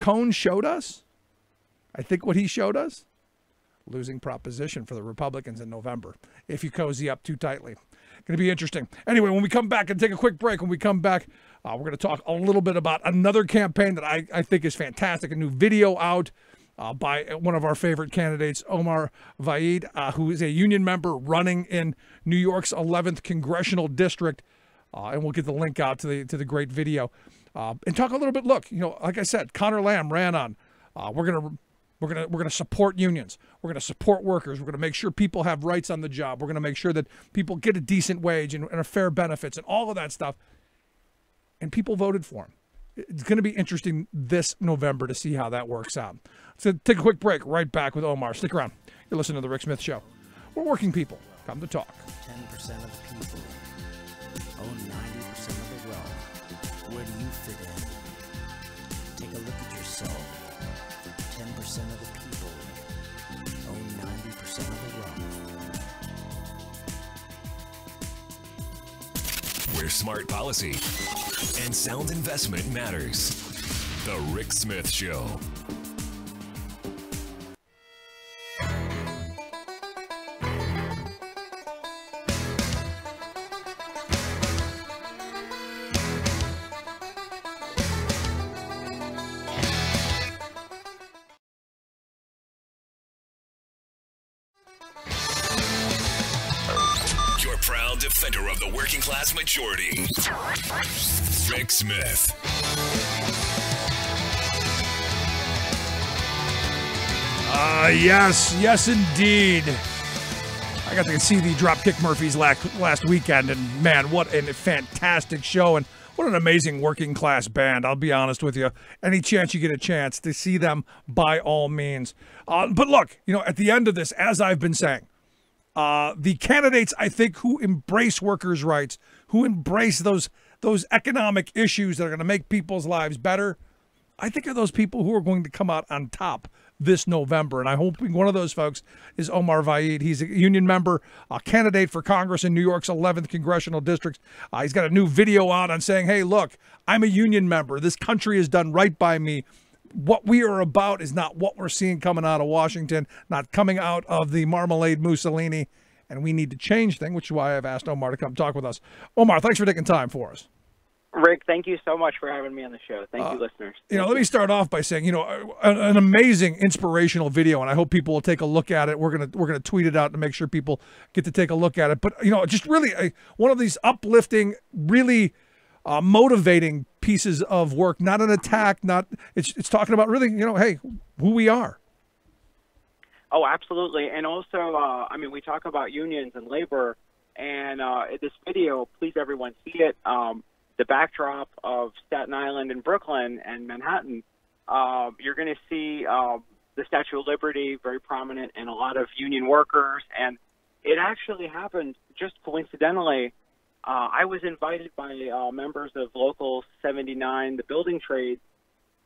Cohn showed us, I think what he showed us, losing proposition for the Republicans in November if you cozy up too tightly. Going to be interesting. Anyway, when we come back and take a quick break, when we come back, we're going to talk a little bit about another campaign that I think is fantastic, a new video out by one of our favorite candidates, Omar Vaid, who is a union member running in New York's 11th congressional district. And we'll get the link out to the great video and talk a little bit. Look, like I said, Connor Lamb ran on. We're gonna support unions. We're gonna support workers. We're gonna make sure people have rights on the job. We're gonna make sure that people get a decent wage and a fair benefits and all of that stuff. And people voted for him. It's going to be interesting this November to see how that works out. So take a quick break. Right back with Omar. Stick around. You're listening to The Rick Smith Show. We're working people. Come to talk. 10% of the people own 90% of the wealth. Where do you fit in? Take a look at yourself. 10% of the people own 90% of the wealth. Where smart policy and sound investment matters. The Rick Smith Show. Your proud defender of the working class majority. Rick Smith. Yes, indeed. I got to see the Dropkick Murphys last weekend, and man, what a fantastic show, and what an amazing working class band. I'll be honest with you. Any chance you get a chance to see them, by all means. But look, at the end of this, as I've been saying, the candidates, I think, who embrace workers' rights, who embrace those economic issues that are going to make people's lives better, I think are those people who are going to come out on top this November. And I hope one of those folks is Omar Vaid. He's a union member, a candidate for Congress in New York's 11th congressional district. He's got a new video out on saying, hey, look, I'm a union member. This country has done right by me. What we are about is not what we're seeing coming out of Washington, not coming out of the Marmalade Mussolini, and we need to change things, which is why I've asked Omar to come talk with us. Omar, thanks for taking time for us. Rick, thank you so much for having me on the show. Thank you, listeners. Let me start off by saying, an amazing, inspirational video, and I hope people will take a look at it. We're gonna tweet it out to make sure people get to take a look at it. But just really one of these uplifting, really motivating pieces of work. Not an attack. It's talking about really, hey, who we are. Oh, absolutely. And also, we talk about unions and labor, and this video, please everyone see it. The backdrop of Staten Island and Brooklyn and Manhattan, you're going to see the Statue of Liberty very prominent and a lot of union workers. And it actually happened just coincidentally. I was invited by members of Local 79, the building trades,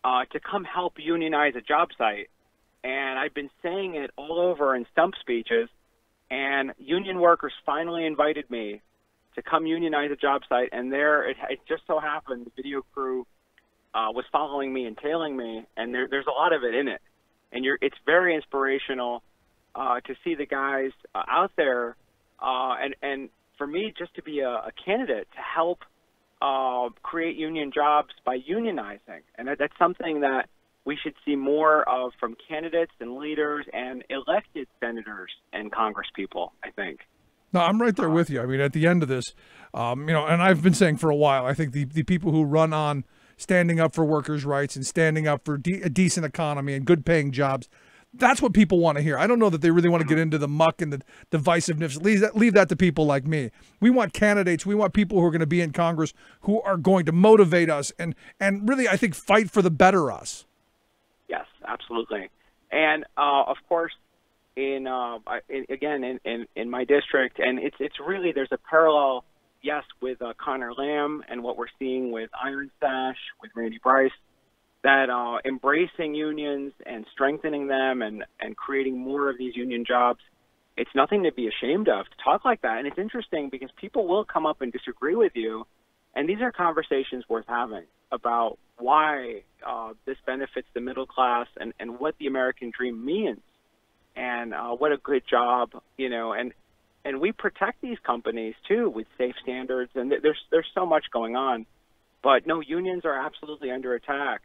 to come help unionize a job site. And I've been saying it all over in stump speeches, and union workers finally invited me to come unionize a job site, and there it just so happened the video crew was following me and tailing me, and there's a lot of it in it, and it's very inspirational to see the guys out there, and for me just to be a candidate to help create union jobs by unionizing, and that's something that we should see more of from candidates and leaders and elected senators and congresspeople, I think. No, I'm right there with you. At the end of this, and I've been saying for a while, I think the people who run on standing up for workers' rights and standing up for a decent economy and good-paying jobs, that's what people want to hear. I don't know that they really want to get into the muck and the divisiveness. Leave that to people like me. We want candidates. We want people who are going to be in Congress who are going to motivate us and really, I think, fight for the better us. Yes, absolutely. And, of course, in my district, and it's really, there's a parallel, yes, with Connor Lamb and what we're seeing with Iron Stash, with Randy Bryce, that embracing unions and strengthening them and creating more of these union jobs, it's nothing to be ashamed of to talk like that. And it's interesting because people will come up and disagree with you, and these are conversations worth having. about why this benefits the middle class and what the American dream means, and what a good job, and we protect these companies too with safe standards, and there's so much going on. But no, unions are absolutely under attack.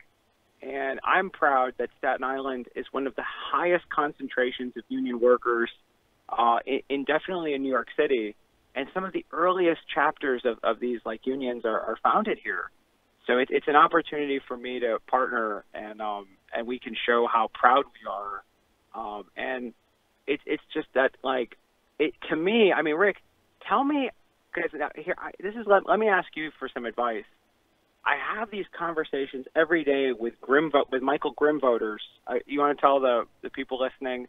And I'm proud that Staten Island is one of the highest concentrations of union workers definitely in New York City. And some of the earliest chapters of these unions are founded here. So it's an opportunity for me to partner, and we can show how proud we are. And it's just that, to me, I mean, Rick, tell me, because let me ask you for some advice. I have these conversations every day with Michael Grimm voters. You want to tell the people listening,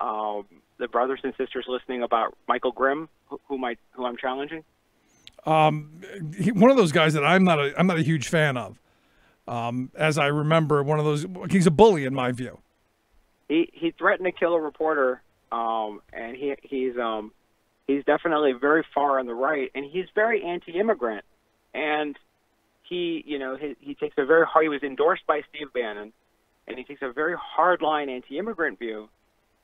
the brothers and sisters listening, about Michael Grimm, who I'm challenging? One of those guys that I'm not a huge fan of. As I remember, one of those. He's a bully in my view. He threatened to kill a reporter, and he's definitely very far on the right, and he's very anti-immigrant, and he takes a very hard. He was endorsed by Steve Bannon, and he takes a very hard-line anti-immigrant view.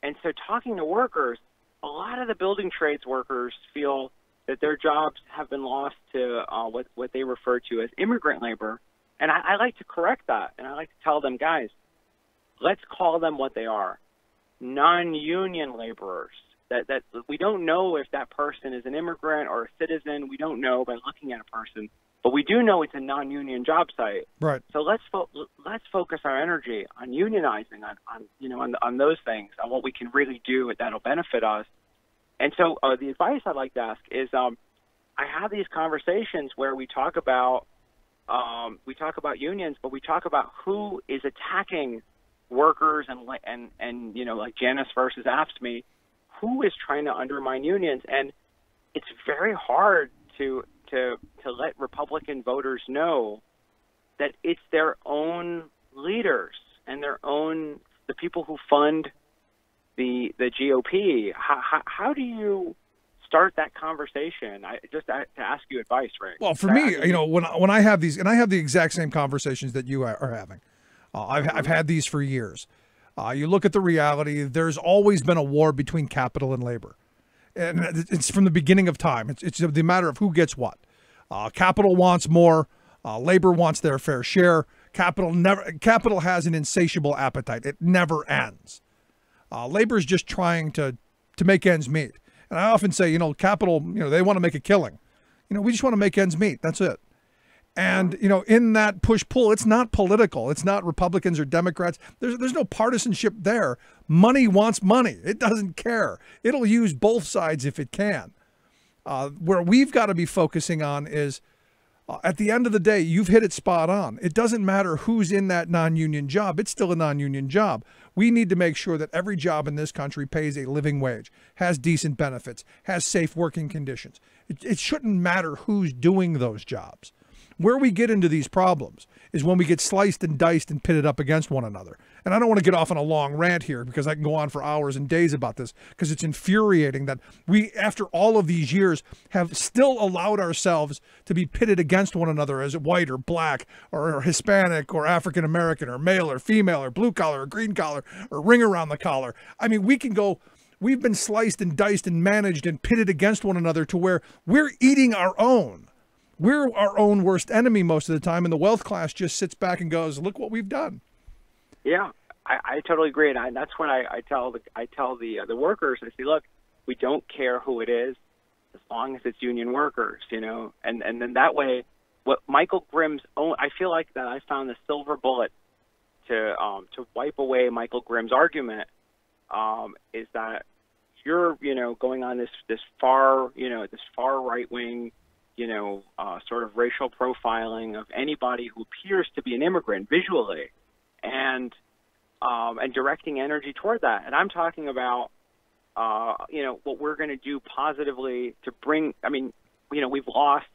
And so, talking to workers, a lot of the building trades workers feel that their jobs have been lost to what they refer to as immigrant labor. And I like to correct that, and I like to tell them, guys, let's call them what they are: non-union laborers. That we don't know if that person is an immigrant or a citizen. We don't know by looking at a person. But we do know it's a non-union job site, right? So let's focus our energy on unionizing, on those things, on what we can really do that'll benefit us. And so the advice I'd like to ask is, I have these conversations where we talk about unions, but we talk about who is attacking workers and like Janus versus AFSCME, who is trying to undermine unions, and it's very hard to let Republican voters know that it's their own leaders and the people who fund the GOP. How do you start that conversation? To ask you advice, Rick. Well, for me, when I have these, and I have the exact same conversations that you are having. I've had these for years. You look at the reality. There's always been a war between capital and labor. And it's from the beginning of time. It's the matter of who gets what. Capital wants more. Labor wants their fair share. Capital has an insatiable appetite. It never ends. Labor is just trying to make ends meet. And I often say, capital, they want to make a killing. We just want to make ends meet. That's it. And, in that push-pull, it's not political. It's not Republicans or Democrats. There's no partisanship there. Money wants money. It doesn't care. It'll use both sides if it can. Where we've got to be focusing on is, at the end of the day, you've hit it spot on. It doesn't matter who's in that non-union job. It's still a non-union job. We need to make sure that every job in this country pays a living wage, has decent benefits, has safe working conditions. It shouldn't matter who's doing those jobs. Where we get into these problems is when we get sliced and diced and pitted up against one another. And I don't want to get off on a long rant here because I can go on for hours and days about this, because it's infuriating that we, after all of these years, have still allowed ourselves to be pitted against one another as white or black or Hispanic or African American or male or female or blue collar or green collar or ring around the collar. I mean, we've been sliced and diced and managed and pitted against one another to where we're eating our own. We're our own worst enemy most of the time, and the wealth class just sits back and goes, "Look what we've done." Yeah, I totally agree, and that's when I tell the workers. I say, "Look, we don't care who it is, as long as it's union workers, and then that way, what Michael Grimm's own. I feel like that I found the silver bullet to wipe away Michael Grimm's argument is that you're going on this far right wing. Sort of racial profiling of anybody who appears to be an immigrant visually, and directing energy toward that. And I'm talking about, what we're going to do positively to bring. I mean, we've lost,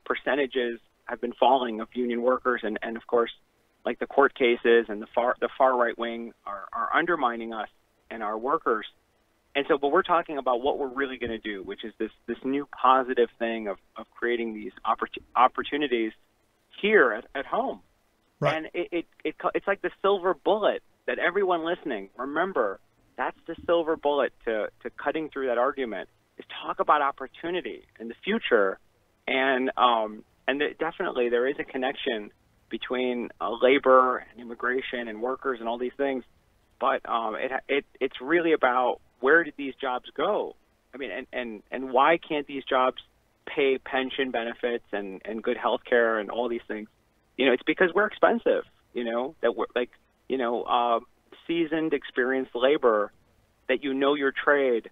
percentages have been falling of union workers, and of course, like the court cases and the far right wing are undermining us and our workers. And so, but we're talking about what we're really going to do, which is this new positive thing of creating these opportunities here at home. Right. And it's like the silver bullet that everyone listening, remember, that's the silver bullet to cutting through that argument, is talk about opportunity in the future. And definitely there is a connection between labor and immigration and workers and all these things. But it's really about, where did these jobs go? I mean, and why can't these jobs pay pension benefits and good health care and all these things? You know, it's because we're expensive, you know, that we're like, you know, seasoned, experienced labor, that you know your trade,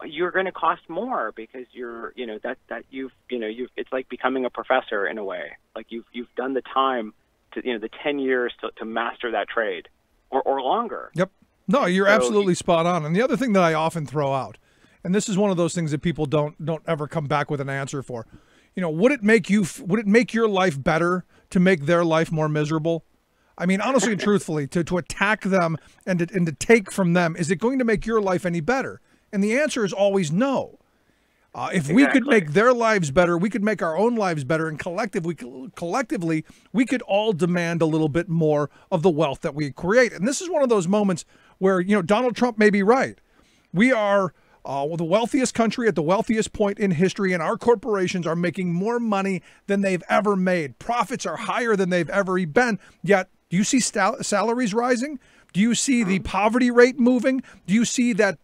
you're going to cost more because you're, you know, it's like becoming a professor in a way. Like you've done the time to, you know, the 10 years to master that trade or longer. Yep. No, you're absolutely spot on. And the other thing that I often throw out, and this is one of those things that people don't ever come back with an answer for, you know, would it make your life better to make their life more miserable? I mean, honestly and truthfully, to attack them and to take from them, is it going to make your life any better? And the answer is always no. If we could make their lives better, we could make our own lives better, and collectively, we could all demand a little bit more of the wealth that we create. And this is one of those moments where, you know, Donald Trump may be right. We are the wealthiest country at the wealthiest point in history, and our corporations are making more money than they've ever made. Profits are higher than they've ever been. Yet, do you see salaries rising? Do you see the poverty rate moving? Do you see that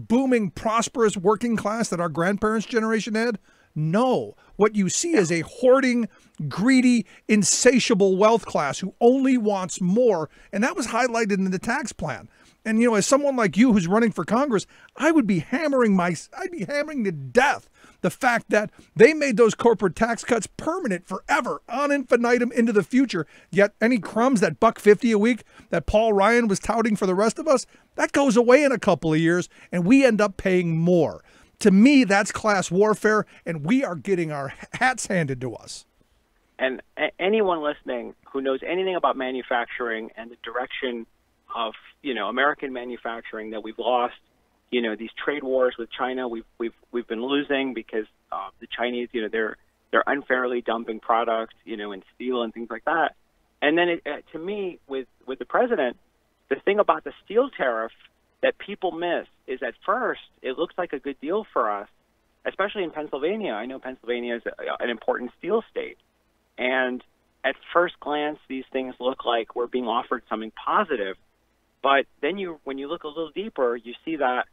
booming, prosperous working class that our grandparents' generation had? No. What you see is a hoarding, greedy, insatiable wealth class who only wants more, and that was highlighted in the tax plan. And, you know, as someone like you who's running for Congress, I'd be hammering to death the fact that they made those corporate tax cuts permanent forever, on infinitum into the future. Yet any crumbs, that $1.50 a week that Paul Ryan was touting for the rest of us, that goes away in a couple of years, and we end up paying more. To me, that's class warfare, and we are getting our hats handed to us. And anyone listening who knows anything about manufacturing and the direction of, you know, American manufacturing that we've lost, you know, these trade wars with China, we've been losing because the Chinese, you know, they're unfairly dumping product, you know, in steel and things like that. And then to me, with the president, the thing about the steel tariff that people miss is, at first it looks like a good deal for us, especially in Pennsylvania. I know Pennsylvania is an important steel state, and at first glance, these things look like we're being offered something positive. But then when you look a little deeper, you see that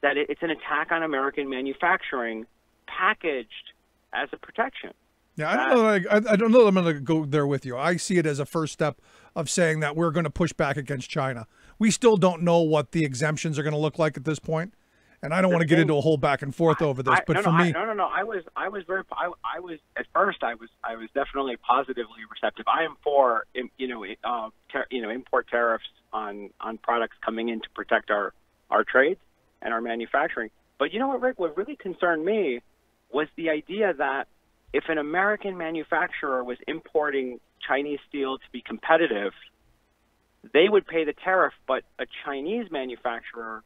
it's an attack on American manufacturing packaged as a protection. Yeah, I don't know that I'm going to go there with you. I see it as a first step of saying that we're going to push back against China. We still don't know what the exemptions are going to look like at this point, and I don't want to get into a whole back and forth over this. But for me, I was at first I was definitely positively receptive. I am for import tariffs on products coming in to protect our trades and our manufacturing. But you know what, Rick? What really concerned me was the idea that if an American manufacturer was importing Chinese steel to be competitive, they would pay the tariff, but a Chinese manufacturer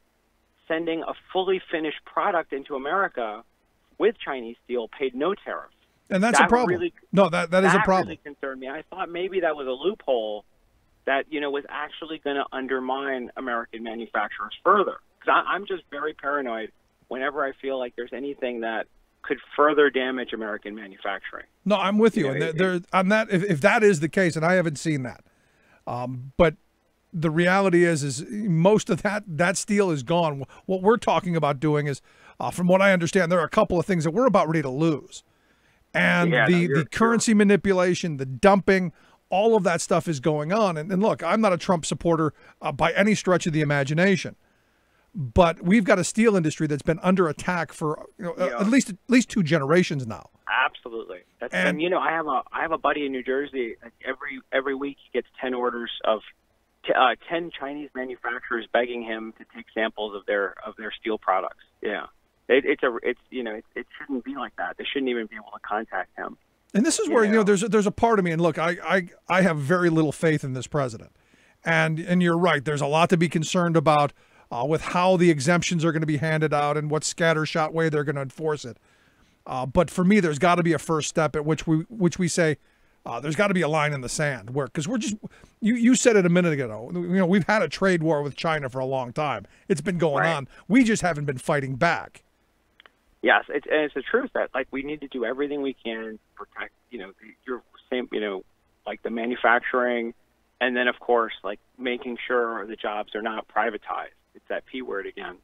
sending a fully finished product into America with Chinese steel paid no tariff. And that's a problem. That is a problem. That really concerned me. I thought maybe that was a loophole that, you know, was actually going to undermine American manufacturers further. Because I'm just very paranoid whenever I feel like there's anything that could further damage American manufacturing. No, I'm with you. And there on that, if that is the case, and I haven't seen that, but the reality is most of that steel is gone. What we're talking about doing is, from what I understand, there are a couple of things that we're about ready to lose, and the currency manipulation, the dumping, all of that stuff is going on. And look, I'm not a Trump supporter by any stretch of the imagination. But we've got a steel industry that's been under attack for at least 2 generations now. Absolutely. And you know, I have a buddy in New Jersey. Every week he gets 10 orders of 10 Chinese manufacturers begging him to take samples of their steel products. Yeah, it shouldn't be like that. They shouldn't even be able to contact him. And this is where there's a part of me. And look, I have very little faith in this president. And you're right. There's a lot to be concerned about. With how the exemptions are going to be handed out and what scattershot way they're going to enforce it. But for me, there's got to be a first step at which we say, There's got to be a line in the sand where, because we're just, you said it a minute ago, we've had a trade war with China for a long time. It's been going Right. on. We just haven't been fighting back. Yes, it's the truth that like we need to do everything we can to protect, your same, like the manufacturing, and then of course like making sure the jobs are not privatized. It's that P word again.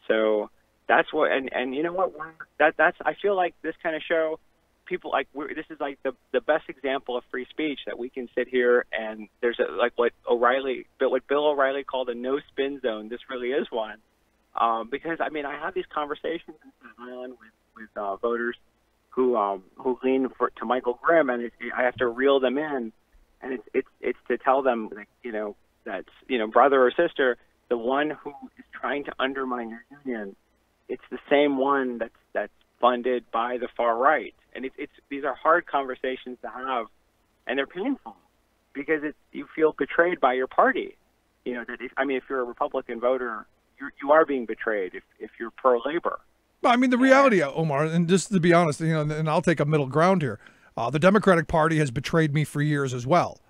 So that's what, and you know what, that's I feel like this kind of show, people like this is like the best example of free speech that we can sit here and there's like what Bill O'Reilly called a no spin zone. This really is one. Because I mean, I have these conversations in Staten Island with voters who lean to Michael Grimm, and I have to reel them in, and it's to tell them that that's brother or sister, the one who is trying to undermine your union, it's the same one that's funded by the far right, and these are hard conversations to have, and they're painful because you feel betrayed by your party. If you're a Republican voter, you are being betrayed if you're pro-labor. Well, I mean, the reality, Omar, and just to be honest, and I'll take a middle ground here, the Democratic Party has betrayed me for years as well.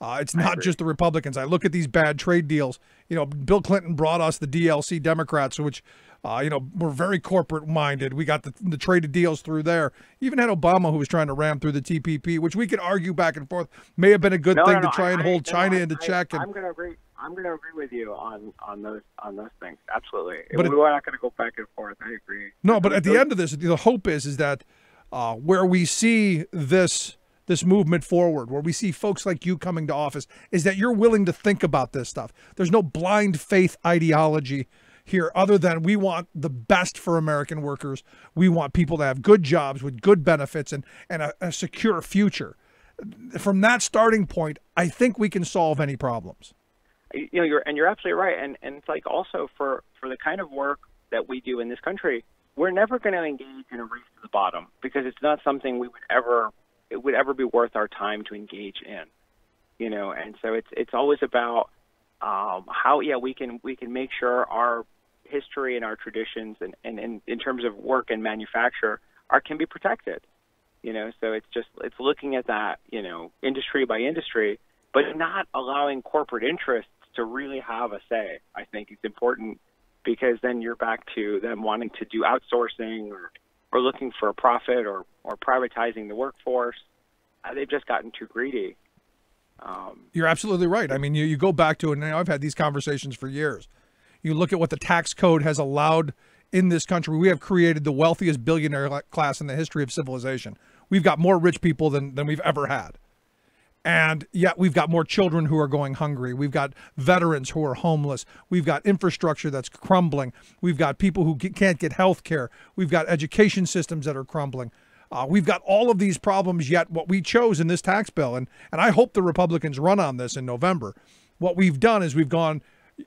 It's not just the Republicans. I look at these bad trade deals. Bill Clinton brought us the DLC Democrats, which, were very corporate-minded. We got the traded deals through there. Even had Obama, who was trying to ram through the TPP, which we could argue back and forth may have been a good thing to try and hold China into check. I'm going to agree. I'm going to agree with you on those things. Absolutely. But we're not going to go back and forth. I agree. No, but at the end of this, the hope is that where we see this movement forward, where we see folks like you coming to office, is that you're willing to think about this stuff. There's no blind faith ideology here other than we want the best for American workers. We want people to have good jobs with good benefits and a secure future. From that starting point, I think we can solve any problems. You're absolutely right, and it's like also for the kind of work that we do in this country, we're never going to engage in a race to the bottom because it's not something it would ever be worth our time to engage in, and so it's always about how we can make sure our history and our traditions and in terms of work and manufacture can be protected, so it's looking at that industry by industry, but not allowing corporate interests to really have a say. I think it's important because then you're back to them wanting to do outsourcing or looking for a profit or privatizing the workforce. They've just gotten too greedy. You're absolutely right. I mean, you go back to it, and I've had these conversations for years. You look at what the tax code has allowed in this country. We have created the wealthiest billionaire class in the history of civilization. We've got more rich people than we've ever had. And yet we've got more children who are going hungry. We've got veterans who are homeless. We've got infrastructure that's crumbling. We've got people who can't get health care. We've got education systems that are crumbling. We've got all of these problems, yet what we chose in this tax bill, and I hope the Republicans run on this in November, what we've done is we've gone,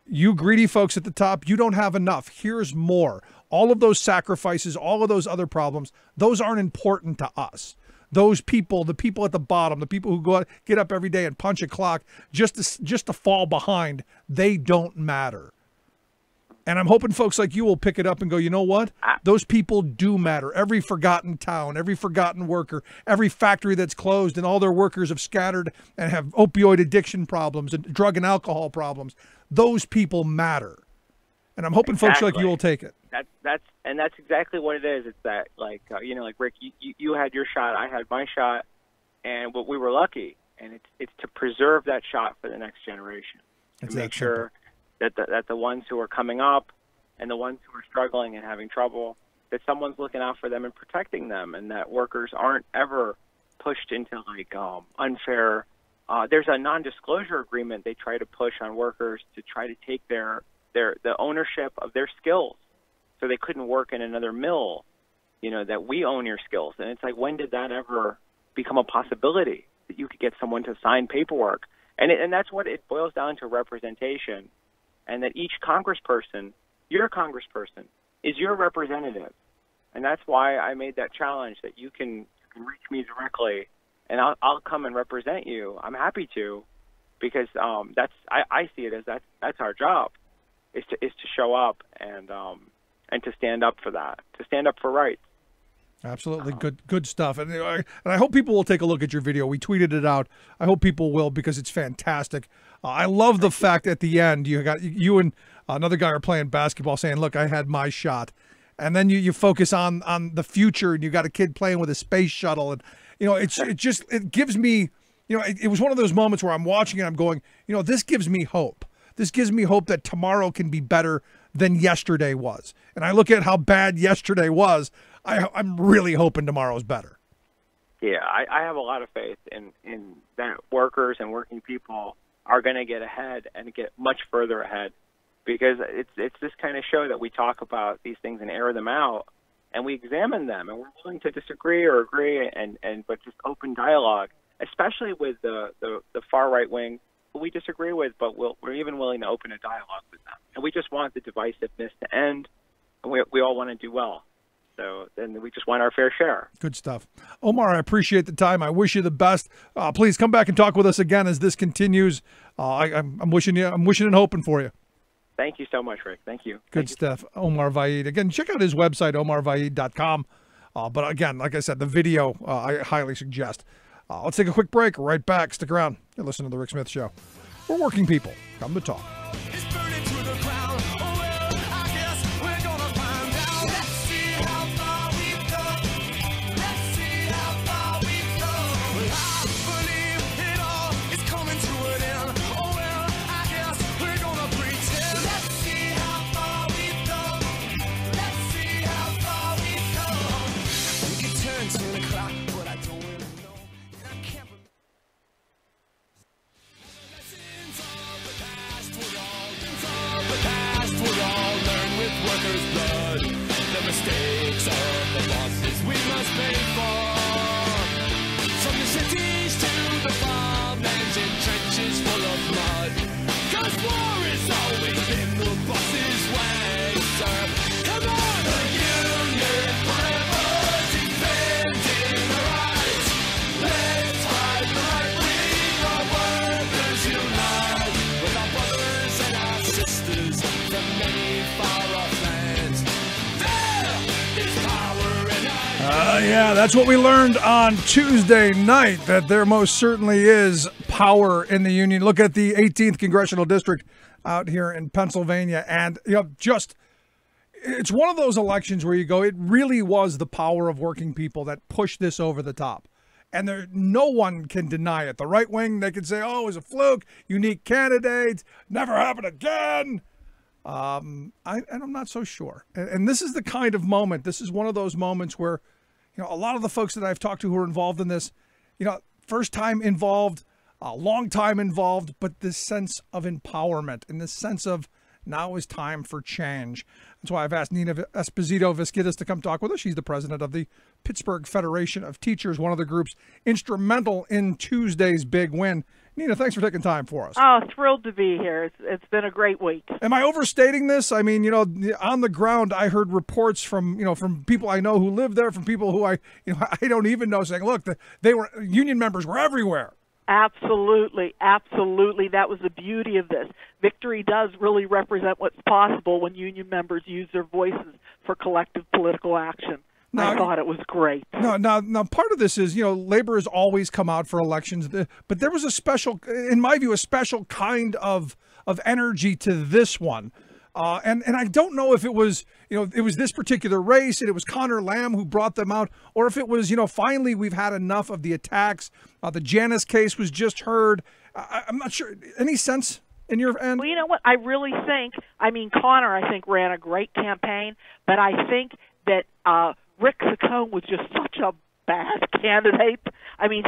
you greedy folks at the top, you don't have enough. Here's more. All of those sacrifices, all of those other problems, those aren't important to us. Those people, the people at the bottom, the people who get up every day and punch a clock just to fall behind, they don't matter. And I'm hoping folks like you will pick it up and go, you know what? Those people do matter. Every forgotten town, every forgotten worker, every factory that's closed and all their workers have scattered and have opioid addiction problems and drug and alcohol problems. Those people matter. And I'm hoping folks like you will take it. That's exactly what it is. It's that like Rick, you had your shot, I had my shot, and we were lucky. And it's to preserve that shot for the next generation, to make sure that the ones who are coming up and the ones who are struggling and having trouble, that someone's looking out for them and protecting them, and that workers aren't ever pushed into like unfair. There's a non-disclosure agreement they try to push on workers to try to take the ownership of their skills, so they couldn't work in another mill. That we own your skills, and it's like, when did that ever become a possibility that you could get someone to sign paperwork? And that's what it boils down to, representation, and that each congressperson, your congressperson, is your representative, and that's why I made that challenge that you can reach me directly, and I'll come and represent you. I'm happy to, because I see it as that's our job, is to show up and to stand up for that, to stand up for rights. Absolutely. Good stuff. And I hope people will take a look at your video. We tweeted it out. I hope people will because it's fantastic. I love the fact at the end you and another guy are playing basketball saying, look, I had my shot. And then you focus on the future, and you got a kid playing with a space shuttle. And, it gives me, it was one of those moments where I'm watching it, I'm going, this gives me hope. This gives me hope that tomorrow can be better than yesterday was. And I look at how bad yesterday was. I'm really hoping tomorrow's better. Yeah, I have a lot of faith in that workers and working people are going to get ahead and get much further ahead, because it's this kind of show that we talk about these things and air them out, and we examine them, and we're willing to disagree or agree, but just open dialogue, especially with the far right wing, who we disagree with, but we're even willing to open a dialogue with them, and we just want the divisiveness to end, and we all want to do well. So then we just want our fair share. Good stuff. Omar, I appreciate the time. I wish you the best. Please come back and talk with us again as this continues. I'm wishing and hoping for you. Thank you so much, Rick. Thank you. Good stuff. Omar Vaid. Again, check out his website, omarvaid.com. But again, like I said, the video I highly suggest. Let's take a quick break. Right back. Stick around. You're listening to The Rick Smith Show. We're working people. Come to talk. It's burning to the ground. Oh, well, I guess we're gonna find out. Let's see how far we've come. Let's see how far we've come. Well, I believe it all is coming to an end. Oh, well, I guess we're gonna pretend. Let's see how far we've come. Let's see how far we've come. We can turn to the clock, but I don't really know. I can't remember. We'll all learn with workers' blood. The mistakes of the bosses we must pay for. From the cities to the farmlands in trenches full of mud. 'Cause war has always been the boss's way, sir. Come on! The union forever defending the rights. Let's fight the right wing of workers unite. With our brothers and our sisters from many far-off lands. There is power in our... Yeah, that's what we learned on Tuesday night, that there most certainly is power in the union. Look at the 18th Congressional District out here in Pennsylvania, and it's one of those elections where you go, it really was the power of working people that pushed this over the top. And no one can deny it. The right wing, they can say, oh, it was a fluke, unique candidates, never happen again. And I'm not so sure. And this is the kind of moment, this is one of those moments where, a lot of the folks that I've talked to who are involved in this, first time involved, a long time involved, but this sense of empowerment and this sense of now is time for change. That's why I've asked Nina Esposito Viscidis to come talk with us. She's the president of the Pittsburgh Federation of Teachers, one of the groups instrumental in Tuesday's big win. Nina, thanks for taking time for us. Oh, thrilled to be here. It's been a great week. Am I overstating this? I mean, on the ground, I heard reports from people I know who live there, from people who I don't even know, saying, look, union members were everywhere. Absolutely, absolutely. That was the beauty of this. Victory does really represent what's possible when union members use their voices for collective political action. I thought it was great. Now, part of this is, labor has always come out for elections, but there was in my view, a special kind of energy to this one. And I don't know if it was, it was this particular race and it was Connor Lamb who brought them out, or if it was, finally we've had enough of the attacks. The Janus case was just heard. I'm not sure. Any sense in your end? Well, you know what? I really think, Connor, ran a great campaign, but I think that Rick Saccone was just such a bad candidate.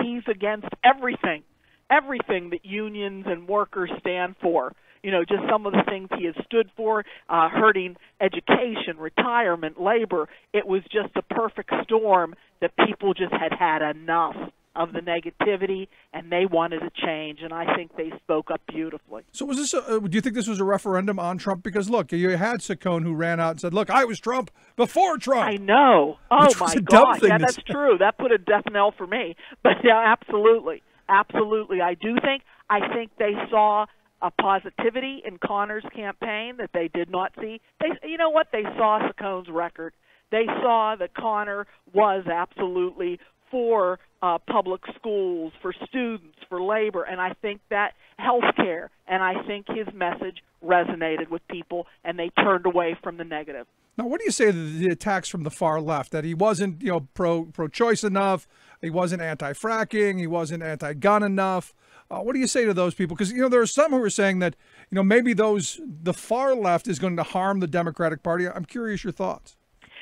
He's against everything that unions and workers stand for. Just some of the things he has stood for, hurting education, retirement, labor. It was just a perfect storm that people just had enough of the negativity, and they wanted a change, and I think they spoke up beautifully. So was this do you think this was a referendum on Trump? Because, look, you had Saccone who ran out and said, look, I was Trump before Trump. I know. Oh, my God. Yeah, that's true. That put a death knell for me. But, yeah, absolutely. Absolutely. I think they saw a positivity in Connor's campaign that they did not see. You know what? They saw Saccone's record. They saw that Connor was absolutely for public schools, for students, for labor, and I think that health care, and I think his message resonated with people, and they turned away from the negative. Now, what do you say to the attacks from the far left, that he wasn't, pro-choice enough, he wasn't anti-fracking, he wasn't anti-gun enough? What do you say to those people? Because, there are some who are saying that, maybe the far left is going to harm the Democratic Party. I'm curious your thoughts.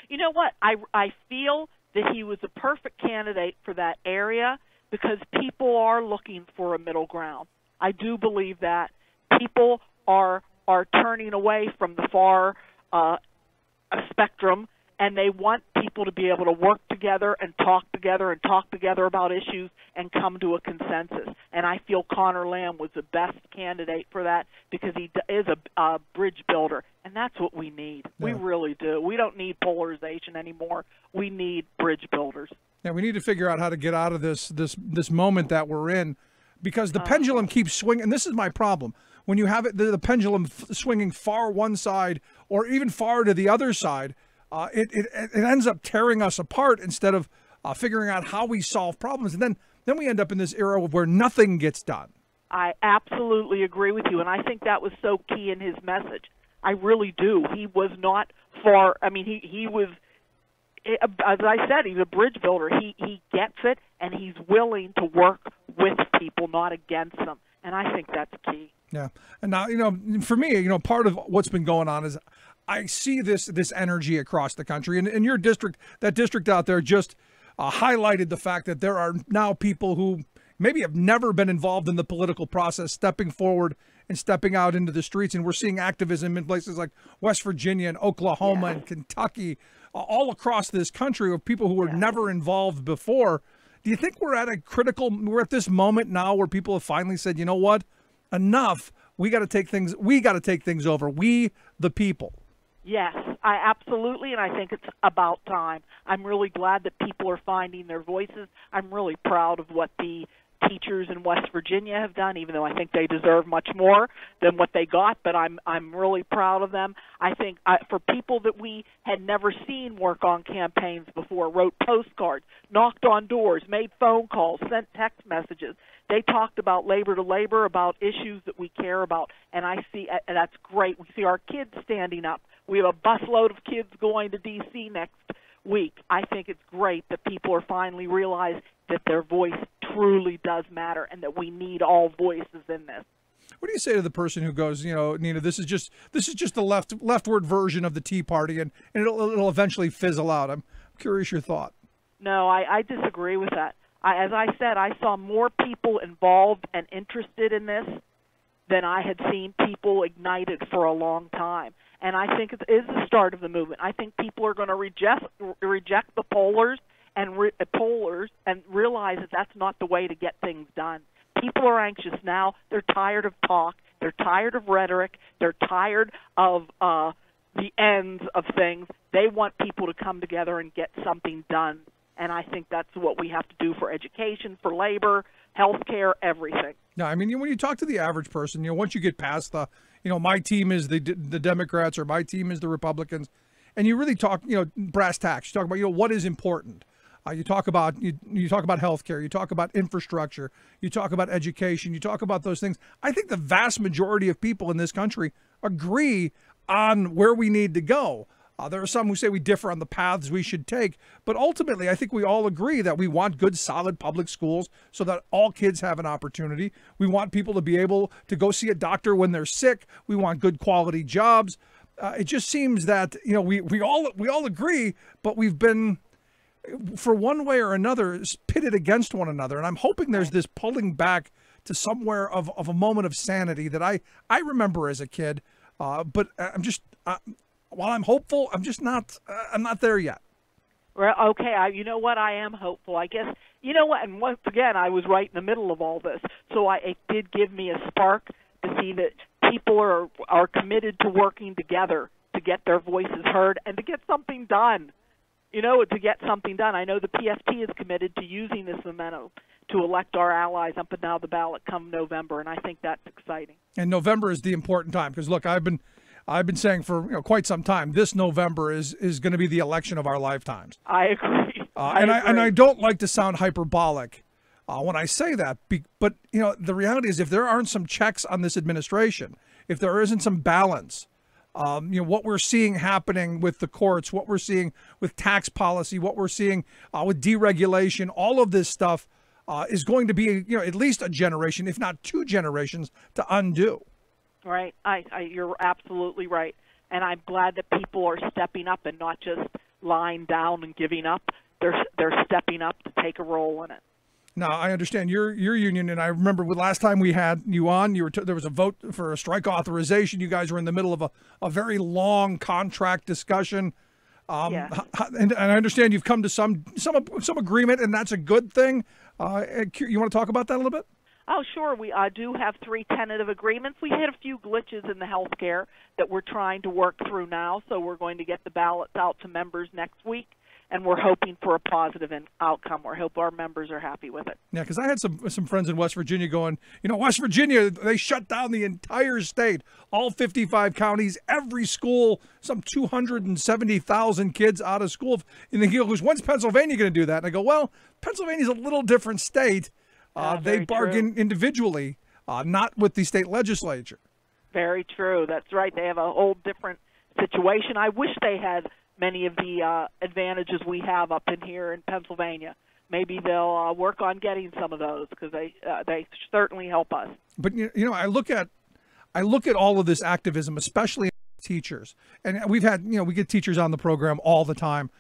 You know what? I feel that he was a perfect candidate for that area because people are looking for a middle ground. I do believe that. People are turning away from the far spectrum, and they want people to be able to work together and talk together about issues and come to a consensus. And I feel Connor Lamb was the best candidate for that because he is a bridge builder, and that's what we need. Yeah. We really do. We don't need polarization anymore. We need bridge builders. Yeah, we need to figure out how to get out of this moment that we're in, because the pendulum keeps swinging, and this is my problem. When you have the pendulum swinging far one side or even far to the other side, it ends up tearing us apart instead of figuring out how we solve problems. And then we end up in this era where nothing gets done. I absolutely agree with you, and I think that was so key in his message. I really do. He was not far. I mean, he was, as I said, he's a bridge builder. He gets it, and he's willing to work with people, not against them. And I think that's key. Yeah. And now, for me, part of what's been going on is I see this energy across the country. And in your district, that district out there just highlighted the fact that there are now people who maybe have never been involved in the political process stepping forward and stepping out into the streets. And we're seeing activism in places like West Virginia and Oklahoma and Kentucky, all across this country, of people who were never involved before. Do you think we're at this moment now where people have finally said, you know what, enough, we got to take things over, we the people? Yes, I absolutely, and I think it's about time. I'm really glad that people are finding their voices. I'm really proud of what the teachers in West Virginia have done, even though I think they deserve much more than what they got, but I'm really proud of them. I think for people that we had never seen work on campaigns before, wrote postcards, knocked on doors, made phone calls, sent text messages, they talked about labor to labor, about issues that we care about, and that's great. We see our kids standing up. We have a busload of kids going to D.C. next week. I think it's great that people are finally realizing that their voice truly does matter and that we need all voices in this. What do you say to the person who goes, Nina, this is just the leftward version of the Tea Party, and it'll eventually fizzle out? I'm curious your thought. No, I disagree with that. As I said, I saw more people involved and interested in this than I had seen people ignited for a long time. And I think it is the start of the movement. I think people are going to reject the pollers and realize that that's not the way to get things done. People are anxious now. They're tired of talk. They're tired of rhetoric. They're tired of the ends of things. They want people to come together and get something done. And I think that's what we have to do for education, for labor, health care, everything. No, I mean, when you talk to the average person, once you get past the, my team is the Democrats or my team is the Republicans, and you really talk, brass tacks. You talk about, what is important. You talk about health care. You talk about infrastructure. You talk about education. You talk about those things. I think the vast majority of people in this country agree on where we need to go. There are some who say we differ on the paths we should take, but ultimately I think we all agree that we want good, solid public schools so that all kids have an opportunity. We want people to be able to go see a doctor when they're sick. We want good quality jobs. It just seems that we all agree, but we've been, for one way or another, pitted against one another. And I'm hoping there's this pulling back to somewhere of a moment of sanity that I remember as a kid. But I'm just. While I'm hopeful, I'm just not. I'm not there yet. Well, okay. You know what? I am hopeful. I guess. You know what? And once again, I was right in the middle of all this, so it did give me a spark to see that people are committed to working together to get their voices heard and to get something done. To get something done. I know the PFT is committed to using this momentum to elect our allies up and down the ballot come November, and I think that's exciting. And November is the important time because, look, I've been I've been saying for quite some time, this November is going to be the election of our lifetimes. I agree. And I don't like to sound hyperbolic when I say that, but the reality is if there aren't some checks on this administration, if there isn't some balance, what we're seeing happening with the courts, what we're seeing with tax policy, what we're seeing with deregulation, all of this stuff is going to be at least a generation, if not 2 generations, to undo. Right. You're absolutely right. And I'm glad that people are stepping up and not just lying down and giving up. They're stepping up to take a role in it. Now, I understand your union, and I remember last time we had you on, there was a vote for a strike authorization. You guys were in the middle of a very long contract discussion. Yes. And I understand you've come to some agreement, and that's a good thing. You want to talk about that a little bit? Oh, sure. We do have 3 tentative agreements. We hit a few glitches in the healthcare that we're trying to work through now, so we're going to get the ballots out to members next week, and we're hoping for a positive outcome. We hope our members are happy with it. Yeah, because I had some friends in West Virginia going, West Virginia, they shut down the entire state, all 55 counties, every school, some 270,000 kids out of school. And he goes, when's Pennsylvania going to do that? And I go, well, Pennsylvania's a little different state. They bargain individually, not with the state legislature. Very true. That's right. They have a whole different situation. I wish they had many of the advantages we have up in here in Pennsylvania. Maybe they'll work on getting some of those because they certainly help us. But I look at all of this activism, especially teachers, and we've had we get teachers on the program all the time.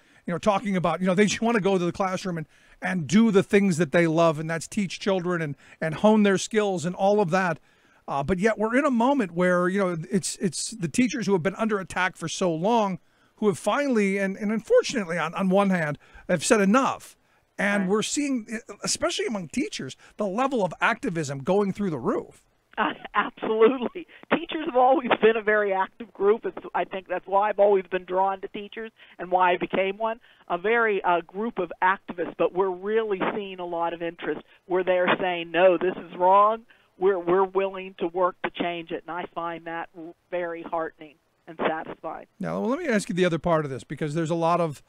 Talking about, they just want to go to the classroom and do the things that they love, and that's teach children and hone their skills and all of that. But yet we're in a moment where, it's the teachers who have been under attack for so long who have finally, and unfortunately on one hand, have said enough. And right. We're seeing, especially among teachers, the level of activism going through the roof. Absolutely. Teachers have always been a very active group. I think that's why I've always been drawn to teachers and why I became one. A very group of activists, but we're really seeing a lot of interest where they're saying, no, this is wrong. We're willing to work to change it, and I find that very heartening and satisfying. Now, let me ask you the other part of this, because there's a lot of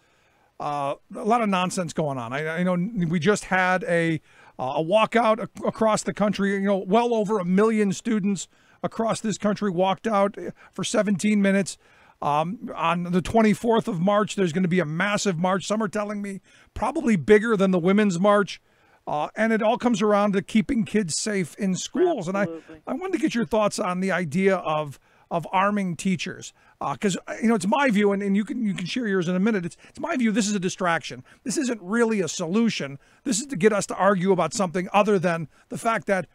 nonsense going on. I know we just had a walkout across the country. Well over 1 million students across this country walked out for 17 minutes. On the 24th of March, there's going to be a massive march. Some are telling me probably bigger than the Women's March. And it all comes around to keeping kids safe in schools. Absolutely. And I wanted to get your thoughts on the idea of arming teachers, because it's my view, and you can share yours in a minute. It's my view. This is a distraction. This isn't really a solution. This is to get us to argue about something other than the fact that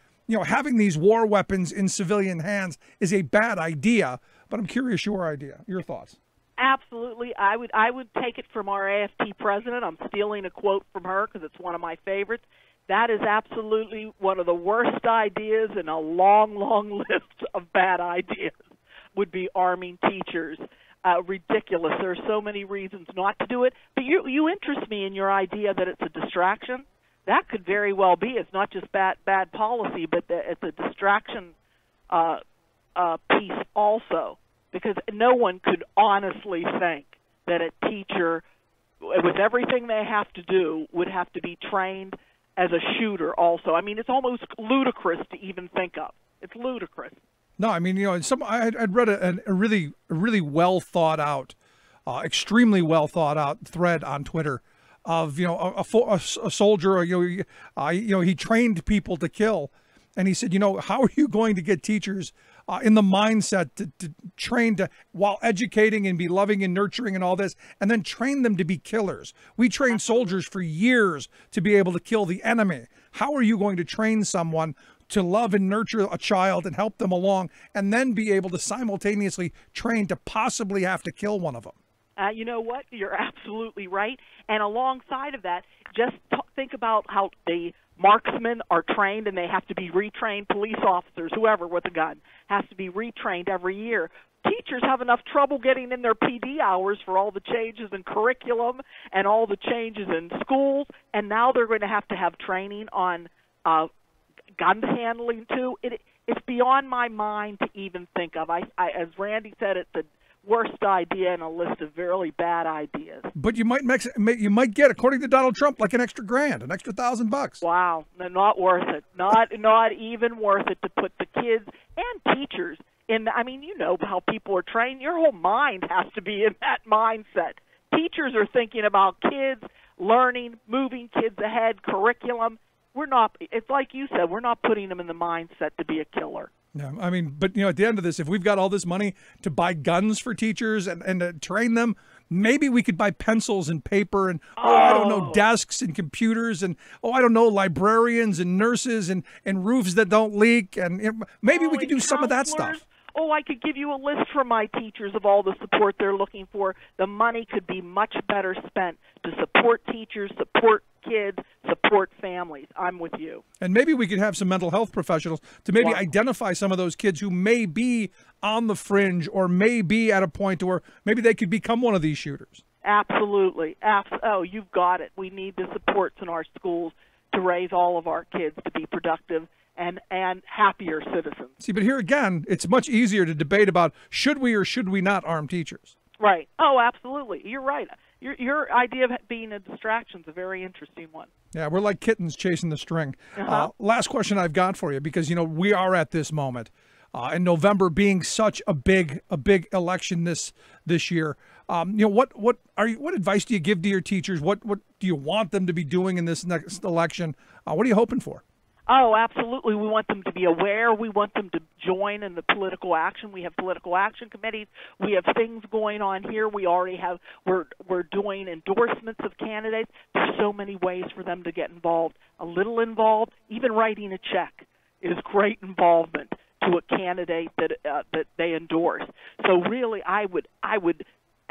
having these war weapons in civilian hands is a bad idea. But I'm curious your thoughts. Absolutely. I would take it from our AFT president. I'm stealing a quote from her because it's one of my favorites. That is absolutely one of the worst ideas in a long, long list of bad ideas, would be arming teachers. Ridiculous. There are so many reasons not to do it. But you interest me in your idea that it's a distraction. That could very well be. It's not just bad policy, but it's a distraction piece also. Because no one could honestly think that a teacher, with everything they have to do, would have to be trained as a shooter also. I mean, it's almost ludicrous to even think of. It's ludicrous. No, I mean, I'd read a really well thought out, extremely well thought out thread on Twitter of a soldier. He trained people to kill, and he said, how are you going to get teachers in the mindset to train while educating and be loving and nurturing and all this, and then train them to be killers? We train soldiers for years to be able to kill the enemy. How are you going to train someone to love and nurture a child and help them along, and then be able to simultaneously train to possibly have to kill one of them? You know what? You're absolutely right. And alongside of that, just think about how the marksmen are trained, and they have to be retrained. Police officers, whoever with a gun, has to be retrained every year. Teachers have enough trouble getting in their PD hours for all the changes in curriculum and all the changes in schools, and now they're going to have training on gun handling too. it's beyond my mind to even think of. I as Randy said, it's the worst idea in a list of really bad ideas. But you might get, according to Donald Trump, like an extra $1,000, an extra $1,000. Wow, not worth it. Not even worth it to put the kids and teachers in. I mean, you know how people are trained. Your whole mind has to be in that mindset. Teachers are thinking about kids, learning, moving kids ahead, curriculum. We're not. It's like you said. We're not putting them in the mindset to be a killer. Yeah, I mean, but at the end of this, if we've got all this money to buy guns for teachers and to train them, maybe we could buy pencils and paper and I don't know, desks and computers and I don't know, librarians and nurses and roofs that don't leak, and maybe we could do some of that stuff. Oh, I could give you a list for my teachers of all the support they're looking for. The money could be much better spent to support teachers, support kids, support families. I'm with you. And maybe we could have some mental health professionals to maybe identify some of those kids who may be on the fringe or may be at a point where maybe they could become one of these shooters. Absolutely. Oh, you've got it. We need the supports in our schools to raise all of our kids to be productive and happier citizens. See, but here again, it's much easier to debate about should we or should we not arm teachers. Right. Oh, absolutely. You're right. Your idea of being a distraction is a very interesting one. Yeah, we're like kittens chasing the string. Last question I've got for you, because we are at this moment, and November being such a big election this year. What advice do you give to your teachers? What do you want them to be doing in this next election? What are you hoping for? Oh, absolutely. We want them to be aware. We want them to join in the political action. We have political action committees. We have things going on here. We already have, we're doing endorsements of candidates. There's so many ways for them to get involved. A little involved, even writing a check is great involvement to a candidate that they endorse. So really, I would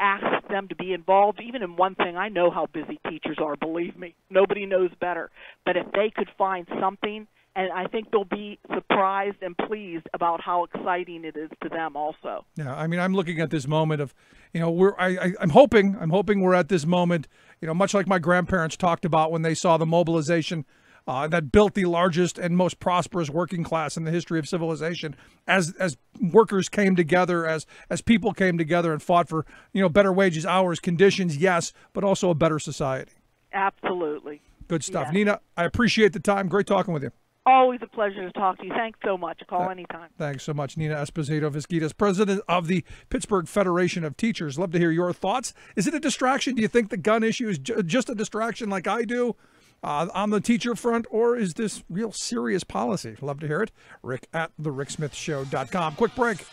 ask them to be involved even in one thing. I know how busy teachers are, believe me. Nobody knows better. But if they could find something, and I think they'll be surprised and pleased about how exciting it is to them also. Yeah, I mean, I'm looking at this moment of, I'm hoping we're at this moment, much like my grandparents talked about when they saw the mobilization that built the largest and most prosperous working class in the history of civilization, as workers came together, as people came together and fought for, better wages, hours, conditions, yes, but also a better society. Absolutely. Good stuff. Yes. Nina, I appreciate the time. Great talking with you. Always a pleasure to talk to you. Thanks so much. Call anytime. Thanks so much. Nina Esposito Visquitas, president of the Pittsburgh Federation of Teachers. Love to hear your thoughts. Is it a distraction? Do you think the gun issue is just a distraction like I do? On the teacher front, or is this real serious policy? Love to hear it. Rick at thericksmithshow.com. Quick break.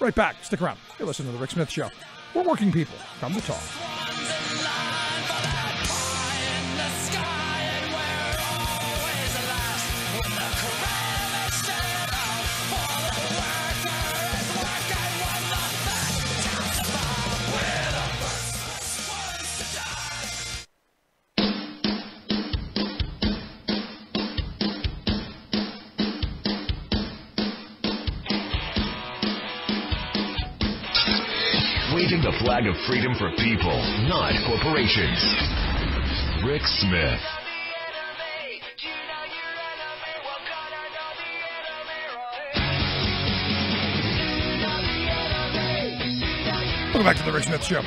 Right back. Stick around. You're listening to The Rick Smith Show. We're working people. Come to talk. Waving the flag of freedom for people, not corporations. Rick Smith. Welcome back to The Rick Smith Show.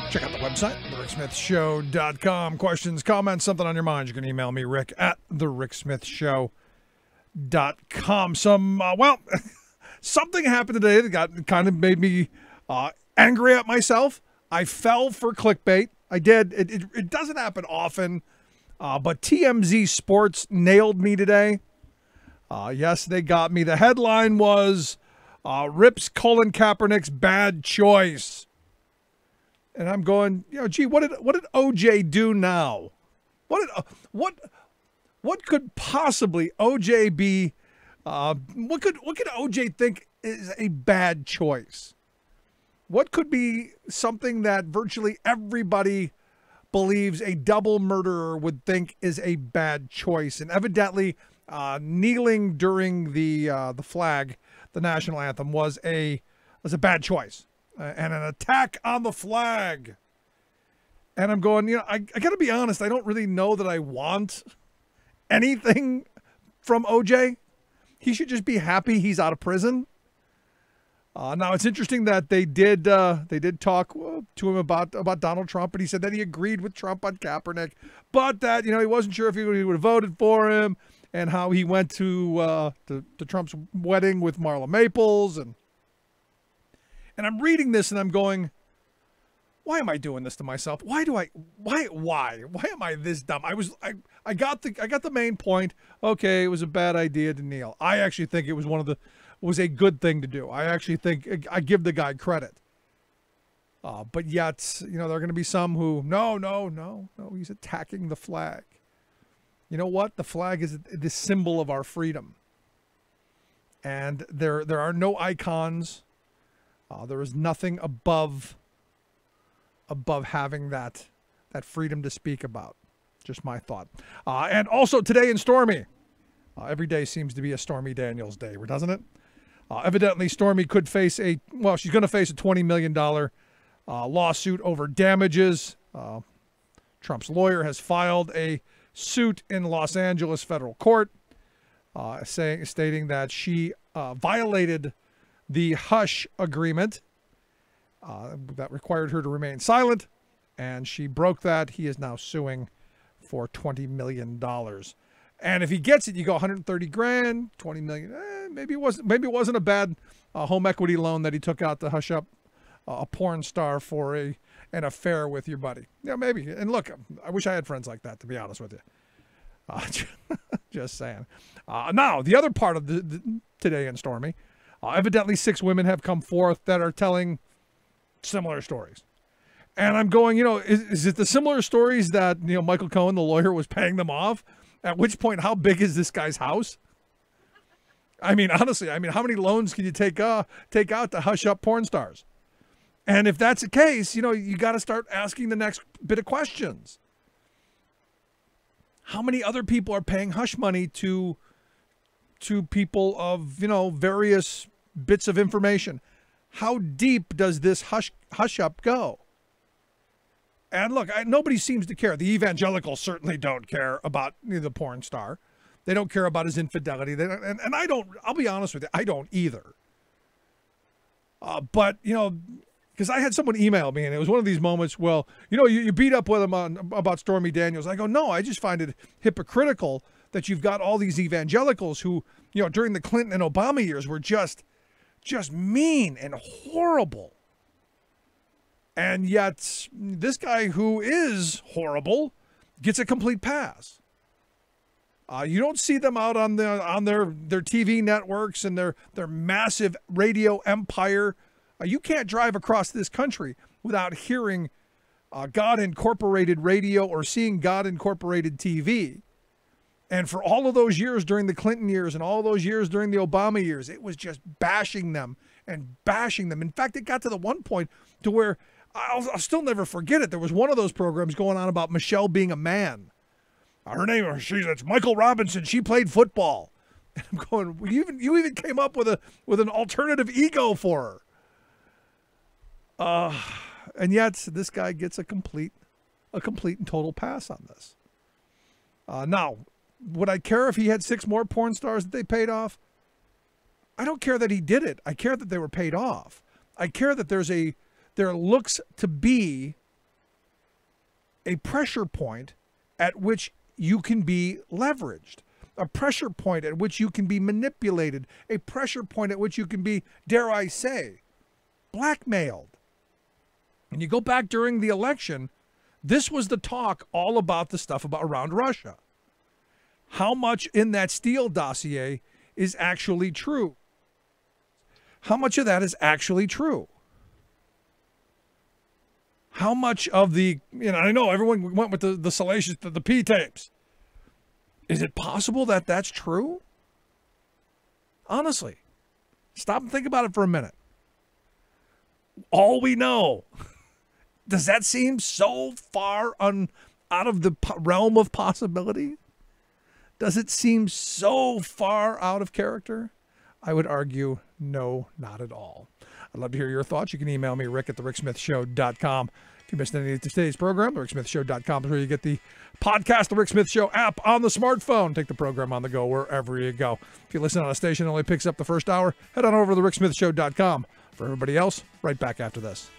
Check out the website, thericksmithshow.com. Questions, comments, something on your mind, you can email me, Rick at thericksmithshow.com. Something happened today that kind of made me angry at myself. I fell for clickbait. I did. It doesn't happen often, but TMZ Sports nailed me today. Yes, they got me. The headline was Rips Colin Kaepernick's bad choice. And I'm going, gee, what did OJ do now? What could possibly OJ be? What could OJ think is a bad choice? What could be something that virtually everybody believes a double murderer would think is a bad choice? And evidently, kneeling during the flag, the national anthem, was a bad choice, and an attack on the flag. And I'm going, I got to be honest, I don't really know that I want anything from OJ. he should just be happy he's out of prison. Now it's interesting that they did talk to him about Donald Trump, but he said that he agreed with Trump on Kaepernick, but that he wasn't sure if he would have voted for him, and how he went to Trump's wedding with Marla Maples, and I'm reading this and I'm going, why am I doing this to myself? Why am I this dumb? I got the main point. Okay, it was a bad idea to kneel. I actually think it was a good thing to do. I actually think I give the guy credit. But yet, there are going to be some who, no, he's attacking the flag. You know what? The flag is the symbol of our freedom. And there are no icons. There is nothing above having that freedom to speak about. Just my thought. And also today in Stormy. Every day seems to be a Stormy Daniels day, doesn't it? Evidently, Stormy could face she's going to face a $20 million lawsuit over damages. Trump's lawyer has filed a suit in Los Angeles federal court, stating that she violated the hush agreement that required her to remain silent, and she broke that. He is now suing for $20 million. And if he gets it, you go 130 grand, 20 million. Maybe it wasn't a bad home equity loan that he took out to hush up a porn star for an affair with your buddy. Yeah, maybe. And look, I wish I had friends like that, to be honest with you. Just saying. Now, the other part of the today in Stormy, evidently 6 women have come forth that are telling similar stories. And I'm going, is it the similar stories that, Michael Cohen, the lawyer, was paying them off? At which point, how big is this guy's house? I mean, honestly, how many loans can you take out to hush up porn stars? And if that's the case, you got to start asking the next bit of questions. How many other people are paying hush money to people of, various bits of information? How deep does this hush up go? And look, nobody seems to care. The evangelicals certainly don't care about the porn star. They don't care about his infidelity. They don't, and I don't. I'll be honest with you, I don't either. But because I had someone email me, and it was one of these moments. Well, you beat up with him about Stormy Daniels. I go, no, I just find it hypocritical that you've got all these evangelicals who, during the Clinton and Obama years were just mean and horrible. And yet this guy who is horrible gets a complete pass. You don't see them out on their TV networks and their massive radio empire. You can't drive across this country without hearing God Incorporated radio or seeing God Incorporated TV. And for all of those years during the Clinton years and all those years during the Obama years, it was just bashing them and bashing them. In fact, it got to the one point to where I'll still never forget it. There was one of those programs going on about Michelle being a man. Her name, it's Michael Robinson. She played football. And I'm going, you even came up with an alternative ego for her. And yet this guy gets a complete and total pass on this. Now, would I care if he had 6 more porn stars that they paid off? I don't care that he did it. I care that they were paid off. I care that there looks to be a pressure point at which you can be leveraged, a pressure point at which you can be manipulated, a pressure point at which you can be, dare I say, blackmailed. And you go back during the election, this was the talk all about the stuff around Russia. How much in that Steele dossier is actually true? How much of that is actually true? How much of the, I know everyone went with the salacious, the P tapes. Is it possible that that's true? Honestly, stop and think about it for a minute. All we know, does that seem so far out of the realm of possibility? Does it seem so far out of character? I would argue no, not at all. I'd love to hear your thoughts. You can email me, Rick@thericksmithshow.com. If you missed any of today's program, thericksmithshow.com is where you get the podcast, The Rick Smith Show app on the smartphone. Take the program on the go wherever you go. If you listen on a station that only picks up the first hour, head on over to thericksmithshow.com. For everybody else, right back after this.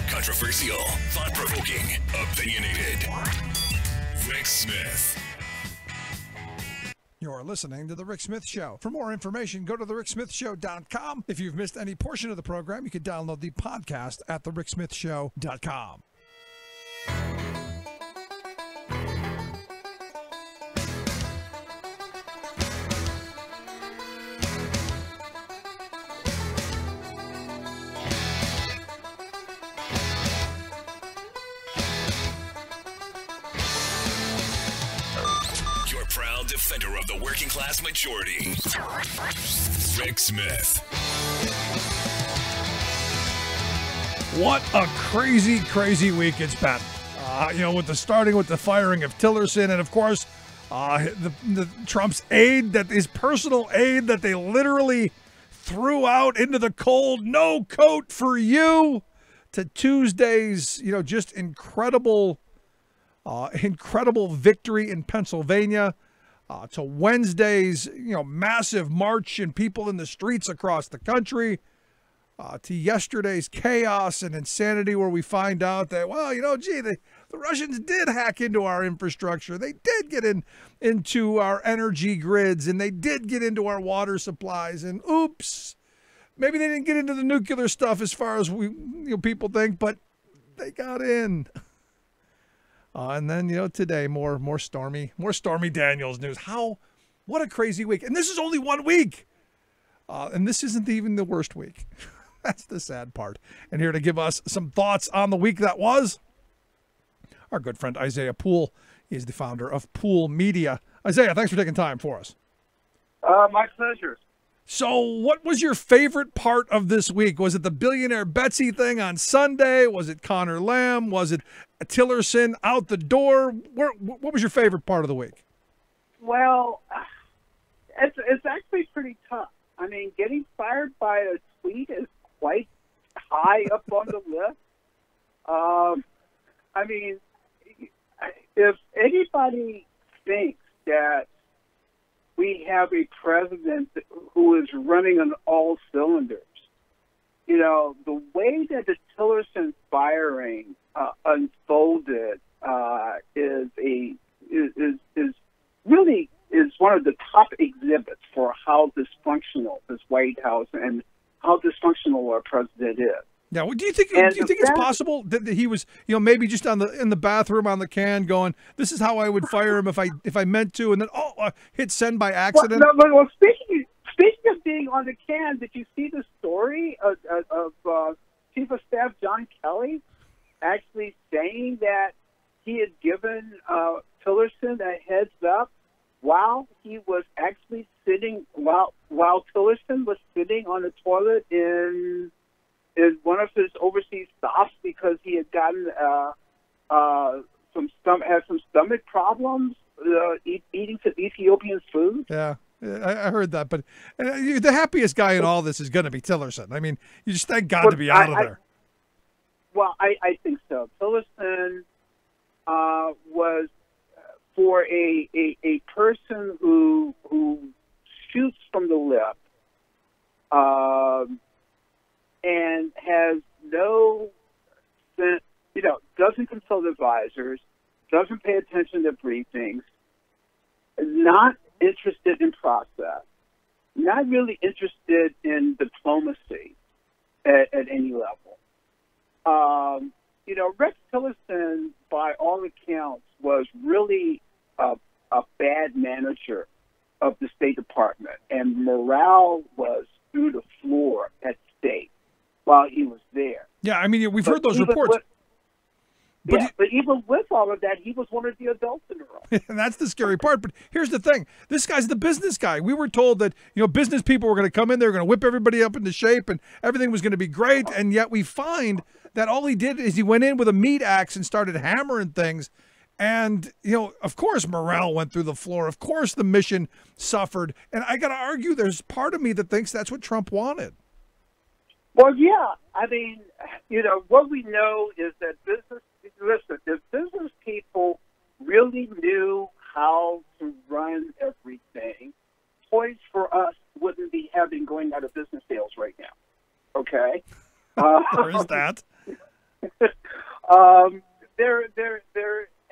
Controversial, thought-provoking, opinionated. Rick Smith. You're listening to The Rick Smith Show. For more information, go to thericksmithshow.com. If you've missed any portion of the program, you can download the podcast at thericksmithshow.com. Proud defender of the working class majority, Rick Smith. What a crazy, crazy week it's been. Starting with the firing of Tillerson, and of course, the Trump's aide, that his personal aide that they literally threw out into the cold. No coat for you. To Tuesday's, just incredible victory in Pennsylvania, to Wednesday's, massive march and people in the streets across the country, to yesterday's chaos and insanity where we find out that, the Russians did hack into our infrastructure. They did get into our energy grids, and they did get into our water supplies, and oops, maybe they didn't get into the nuclear stuff as far as people think, but they got in. And then, today, more Stormy Daniels news. What a crazy week. And this is only 1 week. And this isn't even the worst week. That's the sad part. And here to give us some thoughts on the week that was, our good friend Isaiah Poole. He is the founder of Poole Media. Isaiah, thanks for taking time for us. My pleasure. So what was your favorite part of this week? Was it the billionaire Betsy thing on Sunday? Was it Connor Lamb? Was it Tillerson out the door? What was your favorite part of the week? Well, it's actually pretty tough. I mean, getting fired by a tweet is quite high up on the list. I mean, if anybody thinks that we have a president who is running on all cylinders, the way that the Tillerson firing unfolded is really one of the top exhibits for how dysfunctional this White House and how dysfunctional our president is. Yeah, well, do you think it's possible that he was, maybe just in the bathroom on the can going, "This is how I would fire him if I meant to," and then hit send by accident? Well, speaking of being on the can, did you see the story of Chief of Staff John Kelly actually saying that he had given Tillerson a heads up while he was actually sitting while Tillerson was sitting on the toilet in one of his overseas stops because he had gotten some stomach problems eating some Ethiopian food. Yeah, I heard that. But the happiest guy in all this is going to be Tillerson. I mean, you just thank God to be out of there. I think so. Tillerson was for a person who shoots from the lip. And has no sense, doesn't consult advisors, doesn't pay attention to briefings, not interested in process, not really interested in diplomacy at any level. Rex Tillerson, by all accounts, was really a bad manager of the State Department, and morale was through the floor at State while he was there. Yeah, I mean, we've heard those reports. But even with all of that, he was one of the adults in the room. And that's the scary part. But here's the thing. This guy's the business guy. We were told that, business people were going to come in, they were going to whip everybody up into shape, and everything was going to be great. And yet we find that all he did is he went in with a meat axe and started hammering things. And, of course, morale went through the floor. Of course, the mission suffered. And I got to argue, there's part of me that thinks that's what Trump wanted. Well, yeah. I mean, what we know is that if business people really knew how to run everything, Toys for Us wouldn't be going out of business sales right now. Okay? There is that.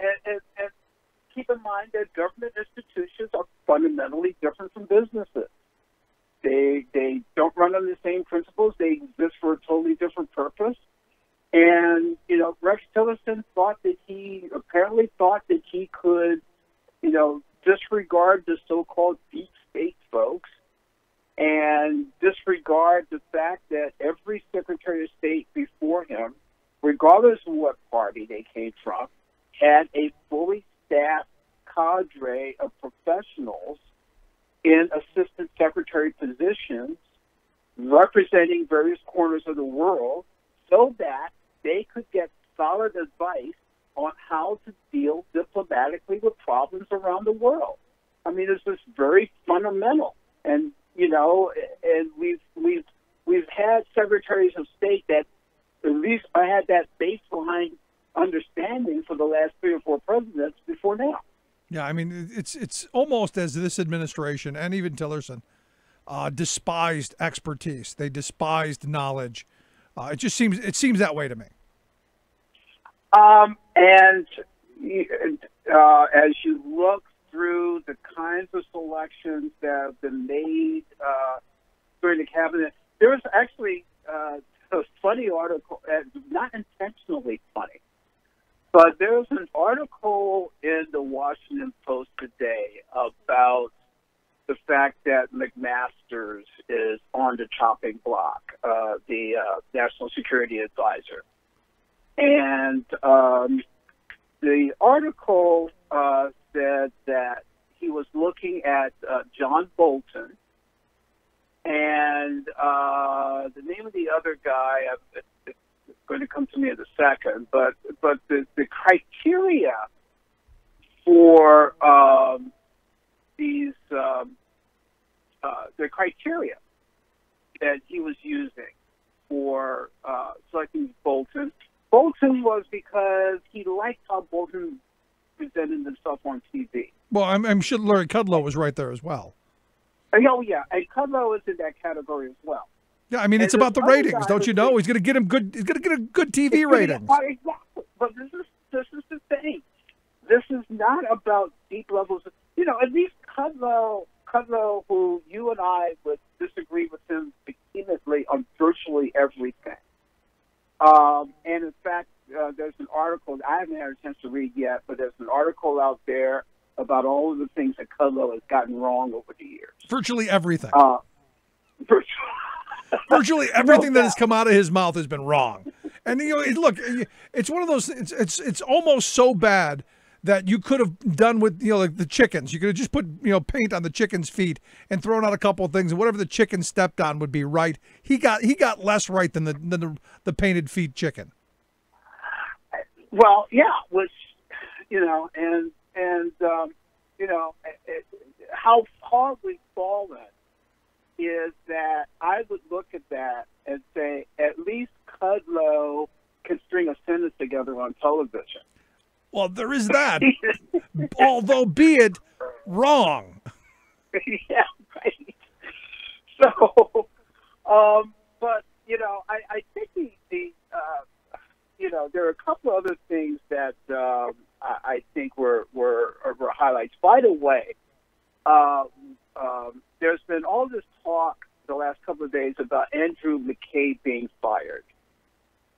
And keep in mind that government institutions are fundamentally different from businesses. They don't run on the same principles. They exist for a totally different purpose. And, Rex Tillerson apparently thought that he could, disregard the so-called deep state folks and disregard the fact that every Secretary of State before him, regardless of what party they came from, had a fully staffed cadre of professionals in assistant secretary positions representing various corners of the world so that they could get solid advice on how to deal diplomatically with problems around the world. I mean, it's just very fundamental. And, and we've had secretaries of state that at least I had that baseline understanding for the last 3 or 4 presidents before now. Yeah, I mean, it's almost as this administration and even Tillerson despised expertise. They despised knowledge. It seems that way to me. And as you look through the kinds of selections that have been made during the cabinet, there was actually a funny article, not intentionally funny, but there was an article in the Washington Post today about the fact that McMaster's is on the chopping block, the National Security Advisor. And the article said that he was looking at John Bolton and the name of the other guy, it's going to come to me in a second, but the criteria for the criteria that he was using for selecting Bolton was because he liked how Bolton presented himself on TV. Well, I'm sure Larry Kudlow was right there as well. Oh, yeah, and Kudlow is in that category as well. Yeah, I mean, it's about the ratings, don't you know? He's going to get him good. He's going to get a good TV ratings. Exactly. But this is the thing. This is not about deep levels. At least Kudlow, who you and I would disagree with him vehemently on virtually everything. And in fact, there's an article I haven't had a chance to read yet, but there's an article out there about all of the things that Kudlow has gotten wrong over the years. Virtually everything. Virtually everything that has come out of his mouth has been wrong. And look, it's one of those. It's almost so bad that you could have done with like the chickens. You could have just put paint on the chicken's feet and thrown out a couple of things, and whatever the chicken stepped on would be right. He got less right than the painted feet chicken. Well, yeah, which how far we've fallen is that I would look at that and say at least Kudlow can string a sentence together on television. Well, there is that, although be it wrong. Yeah, right. So, but I think there are a couple other things that I think were highlights. By the way, there's been all this talk the last couple of days about Andrew McCabe being fired.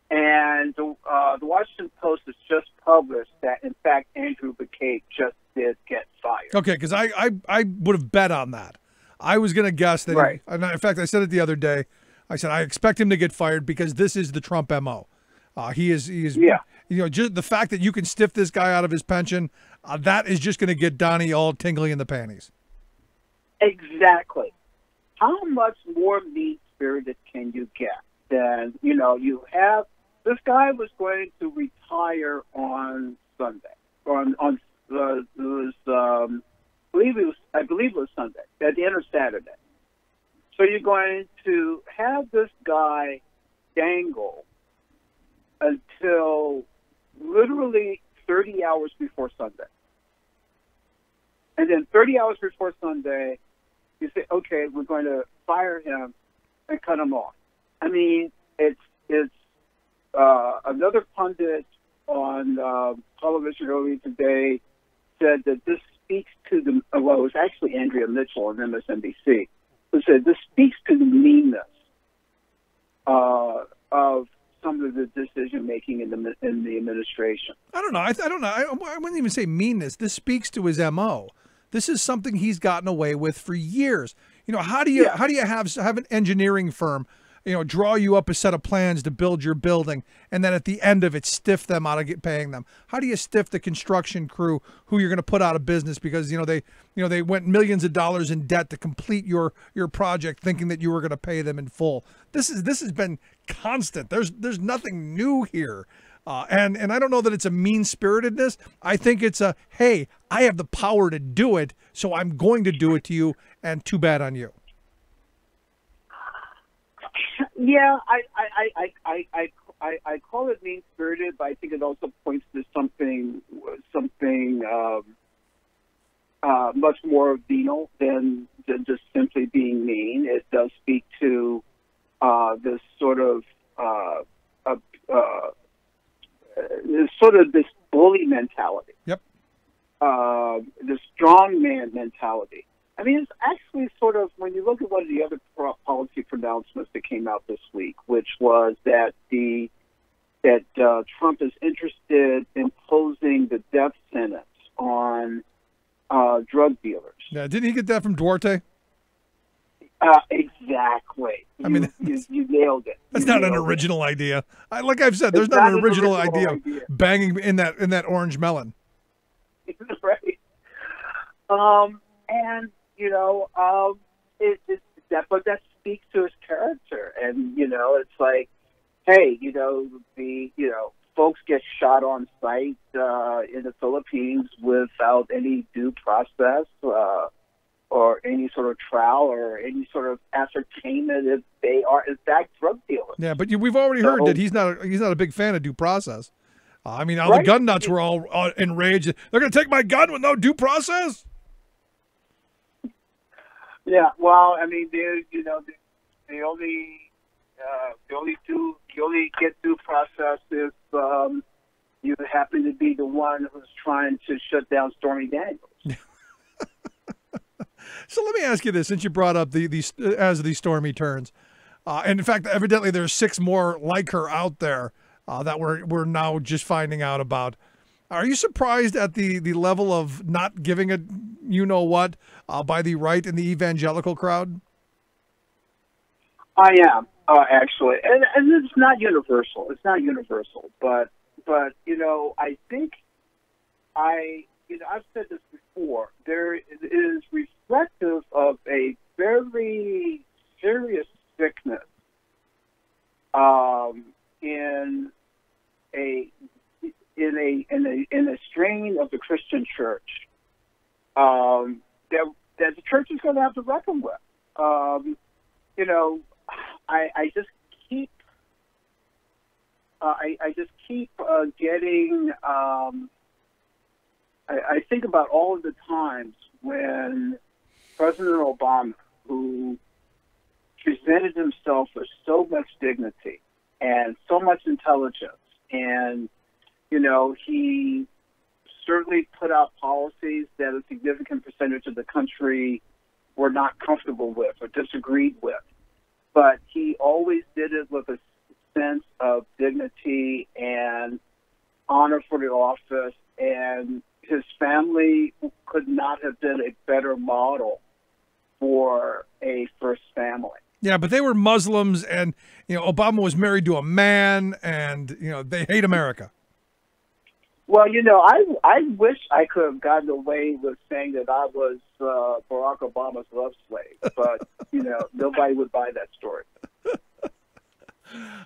And the Washington Post has just published that, in fact, Andrew McCabe just did get fired. Okay, because I would have bet on that. I was going to guess that. Right. In fact, I said it the other day. I said I expect him to get fired because this is the Trump MO. He is. Yeah. Just the fact that you can stiff this guy out of his pension, that is just going to get Donnie all tingly in the panties. Exactly. How much more mean-spirited can you get? Then you have. This guy was going to retire on Sunday. it was I believe it was Sunday at the end of Saturday. So you're going to have this guy dangle until literally 30 hours before Sunday. And then 30 hours before Sunday, you say, okay, we're going to fire him and cut him off. I mean, it's another pundit on television earlier today said that this speaks to the, well, it was actually Andrea Mitchell on MSNBC, who said this speaks to the meanness of some of the decision making in the administration. I don't know. I don't know. I wouldn't even say meanness. This speaks to his MO. This is something he's gotten away with for years. You know, how do you have an engineering firm, you know, draw you up a set of plans to build your building, and then at the end of it, stiff them out of paying them? How do you stiff the construction crew who you're going to put out of business because they went millions of dollars in debt to complete your project, thinking that you were going to pay them in full? This has been constant. There's nothing new here. And I don't know that it's a mean-spiritedness. I think it's a, hey, I have the power to do it, so I'm going to do it to you, and too bad on you. Yeah, I call it mean-spirited, but I think it also points to something much more venal than just simply being mean. It does speak to this sort of this bully mentality. Yep. The strongman mentality. I mean, it's actually sort of, when you look at one of the other policy pronouncements that came out this week, which was that Trump is interested in imposing the death sentence on drug dealers. Yeah, didn't he get that from Duarte? Exactly. I mean, you nailed it. That's not an original idea. Like I've said, there's not an original idea banging in that orange melon. Right. And but that speaks to his character, and it's like, hey, folks get shot on site in the Philippines without any due process or any sort of trial or any sort of ascertainment if they are in fact drug dealers. Yeah, but we've already heard that he's not a big fan of due process. I mean, all right. The gun nuts were all enraged. They're going to take my gun with no due process. Yeah, well, I mean, they only get due process if you happen to be the one who's trying to shut down Stormy Daniels. So let me ask you this: since you brought up as the Stormy turns, and in fact, evidently there's 6 more like her out there that we're now just finding out about. Are you surprised at the level of not giving a you-know-what by the right and the evangelical crowd? I am, actually. And it's not universal. It's not universal. But I think I've said this before. There is reflective of a very serious sickness in a strain of the Christian church that the church is going to have to reckon with. I just keep getting. I think about all of the times when President Obama, who presented himself with so much dignity and so much intelligence, and he certainly put out policies that a significant percentage of the country were not comfortable with or disagreed with. But he always did it with a sense of dignity and honor for the office, and his family could not have been a better model for a first family. Yeah, but they were Muslims, and Obama was married to a man, and they hate America. Well, I wish I could have gotten away with saying that I was Barack Obama's love slave, but nobody would buy that story.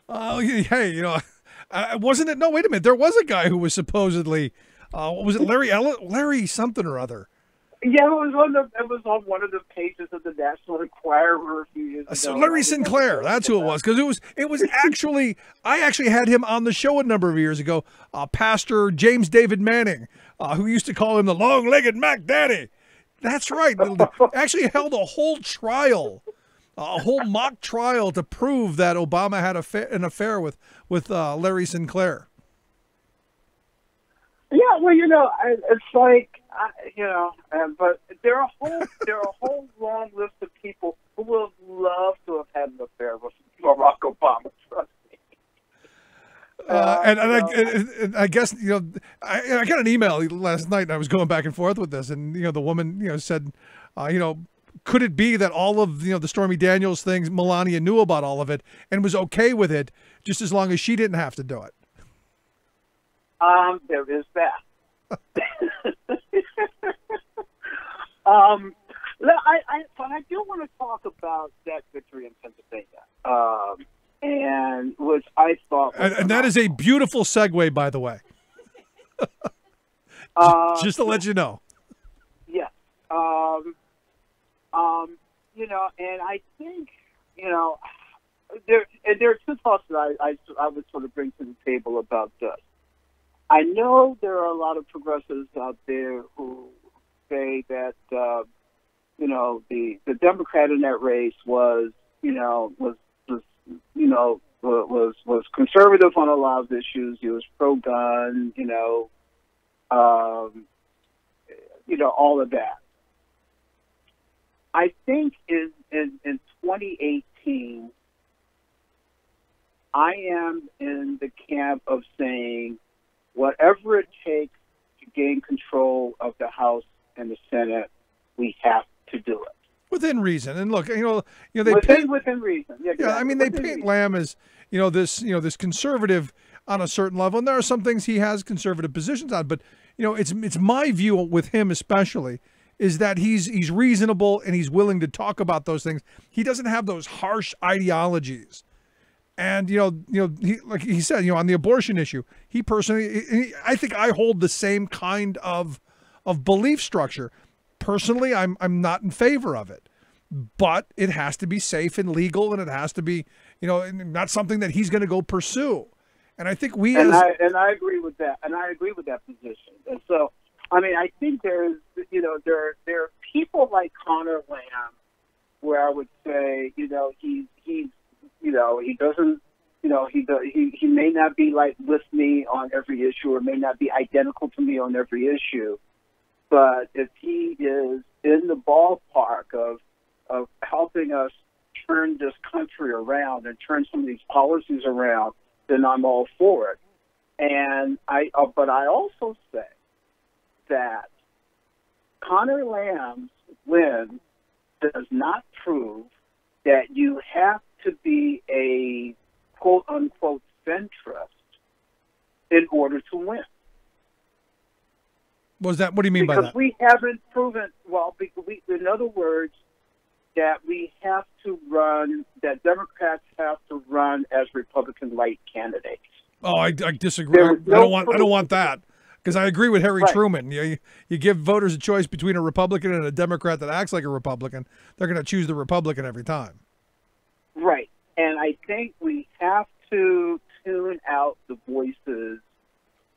Hey, wasn't it? No, wait a minute. There was a guy who was supposedly What was it, Larry something or other? Yeah, it was on one of the pages of the National Enquirer a few years ago. So Larry Sinclair, that's who it was, because it was actually I actually had him on the show a number of years ago. Pastor James David Manning, who used to call him the long-legged Mac Daddy. That's right. Actually held a whole trial, a whole mock trial to prove that Obama had an affair with Larry Sinclair. Yeah, well, it's like, but there are a whole long list of people who would love to have had an affair with Barack Obama. Trust me. I guess I got an email last night, and I was going back and forth with this, and the woman said, could it be that all of the Stormy Daniels things, Melania knew about all of it and was okay with it, just as long as she didn't have to do it? There is that. But I do want to talk about that victory in Pennsylvania, and which I thought, and that is a beautiful segue, by the way. Just to let you know. Yes. And I think there are two thoughts that I would sort of bring to the table about this. I know there are a lot of progressives out there who say that the Democrat in that race was conservative on a lot of issues. He was pro-gun, all of that. I think in 2018, I am in the camp of saying, whatever it takes to gain control of the House and the Senate, we have to do it within reason. And look, they within reason. Yeah, I mean, they paint Lamb as this conservative on a certain level, and there are some things he has conservative positions on. But it's my view with him especially is that he's reasonable and he's willing to talk about those things. He doesn't have those harsh ideologies. And, he, like he said, on the abortion issue, he personally, I think I hold the same kind of belief structure. Personally, I'm not in favor of it, but it has to be safe and legal, and it has to be, not something that he's going to go pursue. And I think I agree with that. And I agree with that position. And so, I mean, I think there are people like Connor Lamb, where I would say, he doesn't, he may not be like with me on every issue, or may not be identical to me on every issue, but if he is in the ballpark of helping us turn this country around and turn some of these policies around, then I'm all for it. And but I also say that Connor Lamb's win does not prove that you have to be a quote-unquote centrist in order to win. What do you mean by that? Because we haven't proven, in other words, that we have to run, that Democrats have to run as Republican-light candidates. Oh, I disagree. I don't want that, because I agree with Harry Truman. You give voters a choice between a Republican and a Democrat that acts like a Republican, they're going to choose the Republican every time. Right. And I think we have to tune out the voices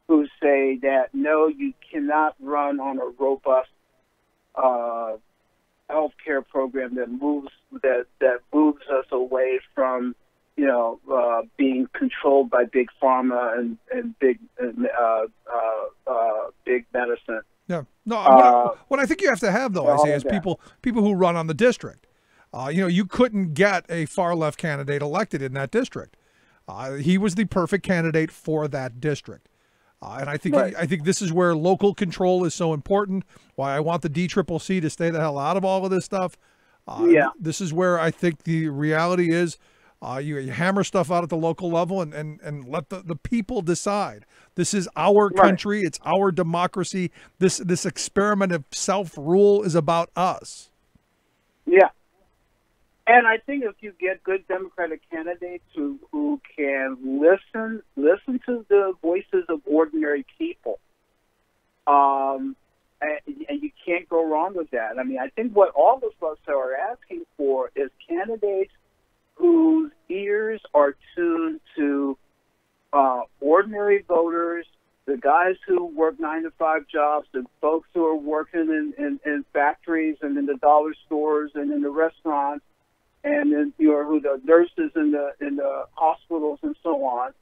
who say that, no, you cannot run on a robust health care program that moves us away from, being controlled by big pharma and big medicine. Yeah. No. What I think you have to have, though, Isaiah, is people who run on the district. You couldn't get a far left candidate elected in that district. He was the perfect candidate for that district. And I think this is where local control is so important. Why I want the DCCC to stay the hell out of all of this stuff. This is where I think the reality is you hammer stuff out at the local level and let the people decide. This is our country. It's our democracy. This experiment of self-rule is about us. Yeah. And I think if you get good Democratic candidates who can listen to the voices of ordinary people, And you can't go wrong with that. I mean, I think what all of us are asking for is candidates whose ears are tuned to ordinary voters, the guys who work 9-to-5 jobs, the folks who are working in factories and in the dollar stores and in the restaurants, and then who the nurses in the hospitals and so on,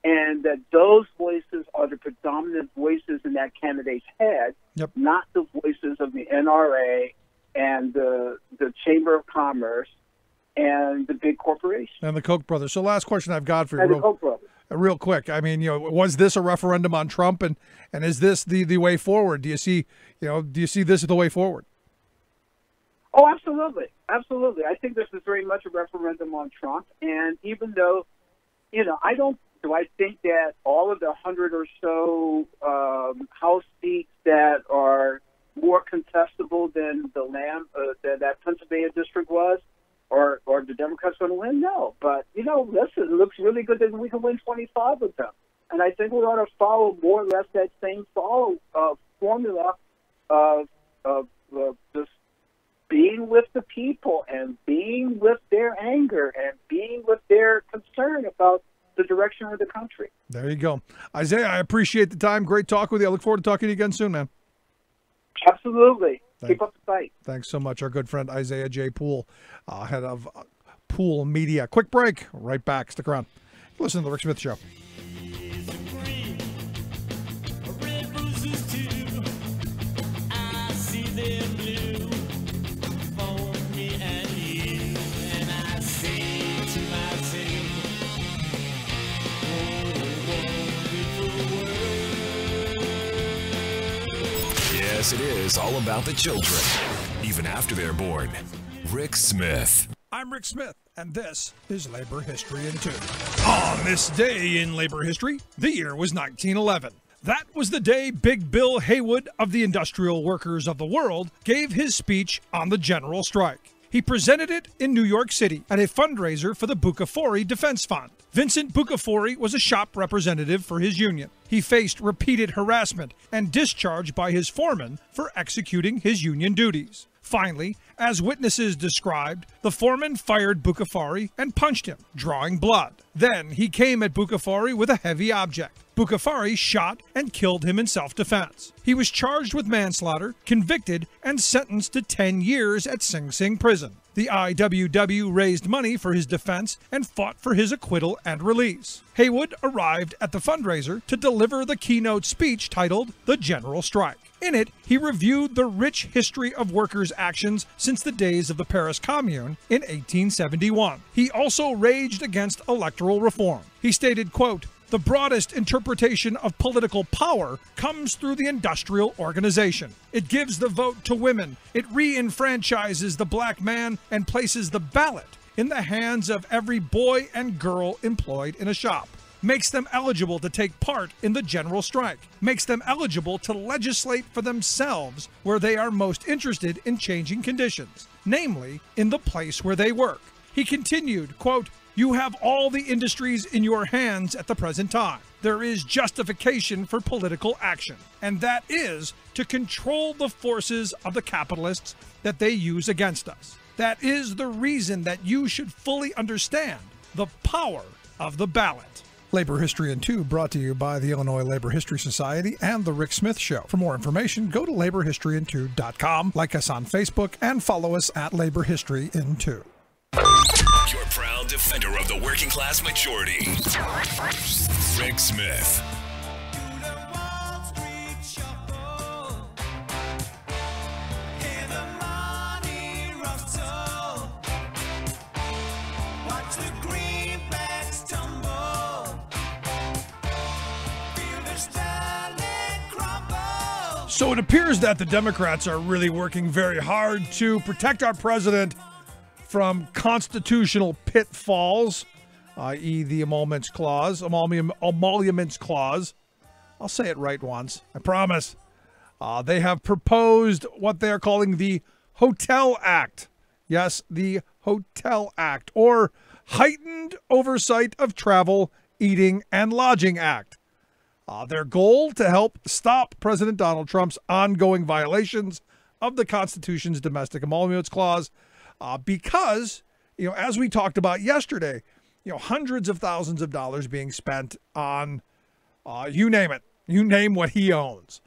and that those voices are the predominant voices in that candidate's head, Yep. not the voices of the NRA and the Chamber of Commerce and the big corporations. And the Koch brothers. So last question I've got for you. And the Koch brothers. Real quick. I mean, was this a referendum on Trump, and is this the way forward? Do you see this as the way forward? Oh, absolutely. Absolutely. I think this is very much a referendum on Trump. And even though, I think that all of the 100 or so House seats that are more contestable than that Pennsylvania district was, or the Democrats going to win? No. But, listen, it looks really good that we can win 25 of them. And I think we ought to follow more or less that same formula of just being with the people and being with their anger and being with their concern about the direction of the country. There you go. Isaiah, I appreciate the time. Great talk with you. I look forward to talking to you again soon, man. Absolutely. Keep up the fight. Thanks so much. Our good friend Isaiah J. Poole, head of Poole Media. Quick break. Right back. Stick around. Listen to The Rick Smith Show. Yes, it is all about the children, even after they're born. Rick Smith. I'm Rick Smith, and this is Labor History in 2. On this day in labor history, the year was 1911. That was the day Big Bill Haywood of the Industrial Workers of the World gave his speech on the general strike. He presented it in New York City at a fundraiser for the Bucafori Defense Fund. Vincent Bucafori was a shop representative for his union. He faced repeated harassment and discharge by his foreman for executing his union duties. Finally, as witnesses described, the foreman fired Bucafori and punched him, drawing blood. Then he came at Bucafori with a heavy object. Bucafori shot and killed him in self-defense. He was charged with manslaughter, convicted, and sentenced to 10 years at Sing Sing prison. The IWW raised money for his defense and fought for his acquittal and release. Haywood arrived at the fundraiser to deliver the keynote speech titled The General Strike. In it, he reviewed the rich history of workers' actions since the days of the Paris Commune in 1871. He also raged against electoral reform. He stated, quote, "The broadest interpretation of political power comes through the industrial organization. It gives the vote to women. It re-enfranchises the black man and places the ballot in the hands of every boy and girl employed in a shop. Makes them eligible to take part in the general strike. Makes them eligible to legislate for themselves where they are most interested in changing conditions, namely in the place where they work." He continued, quote, "You have all the industries in your hands at the present time. There is justification for political action, and that is to control the forces of the capitalists that they use against us. That is the reason that you should fully understand the power of the ballot." Labor History in 2 brought to you by the Illinois Labor History Society and The Rick Smith Show. For more information, go to laborhistoryin2.com, like us on Facebook, and follow us at Labor History in 2. Your proud defender of the working class majority. Rick Smith. So it appears that the Democrats are really working very hard to protect our president from constitutional pitfalls, i.e. the emoluments clause. I'll say it right once, I promise. They have proposed what they are calling the Hotel Act. Yes, the Hotel Act, or Heightened Oversight of Travel, Eating, and Lodging Act. Their goal to help stop President Donald Trump's ongoing violations of the Constitution's domestic emoluments clause, because, as we talked about yesterday, hundreds of thousands of dollars being spent on, you name it, you name what he owns.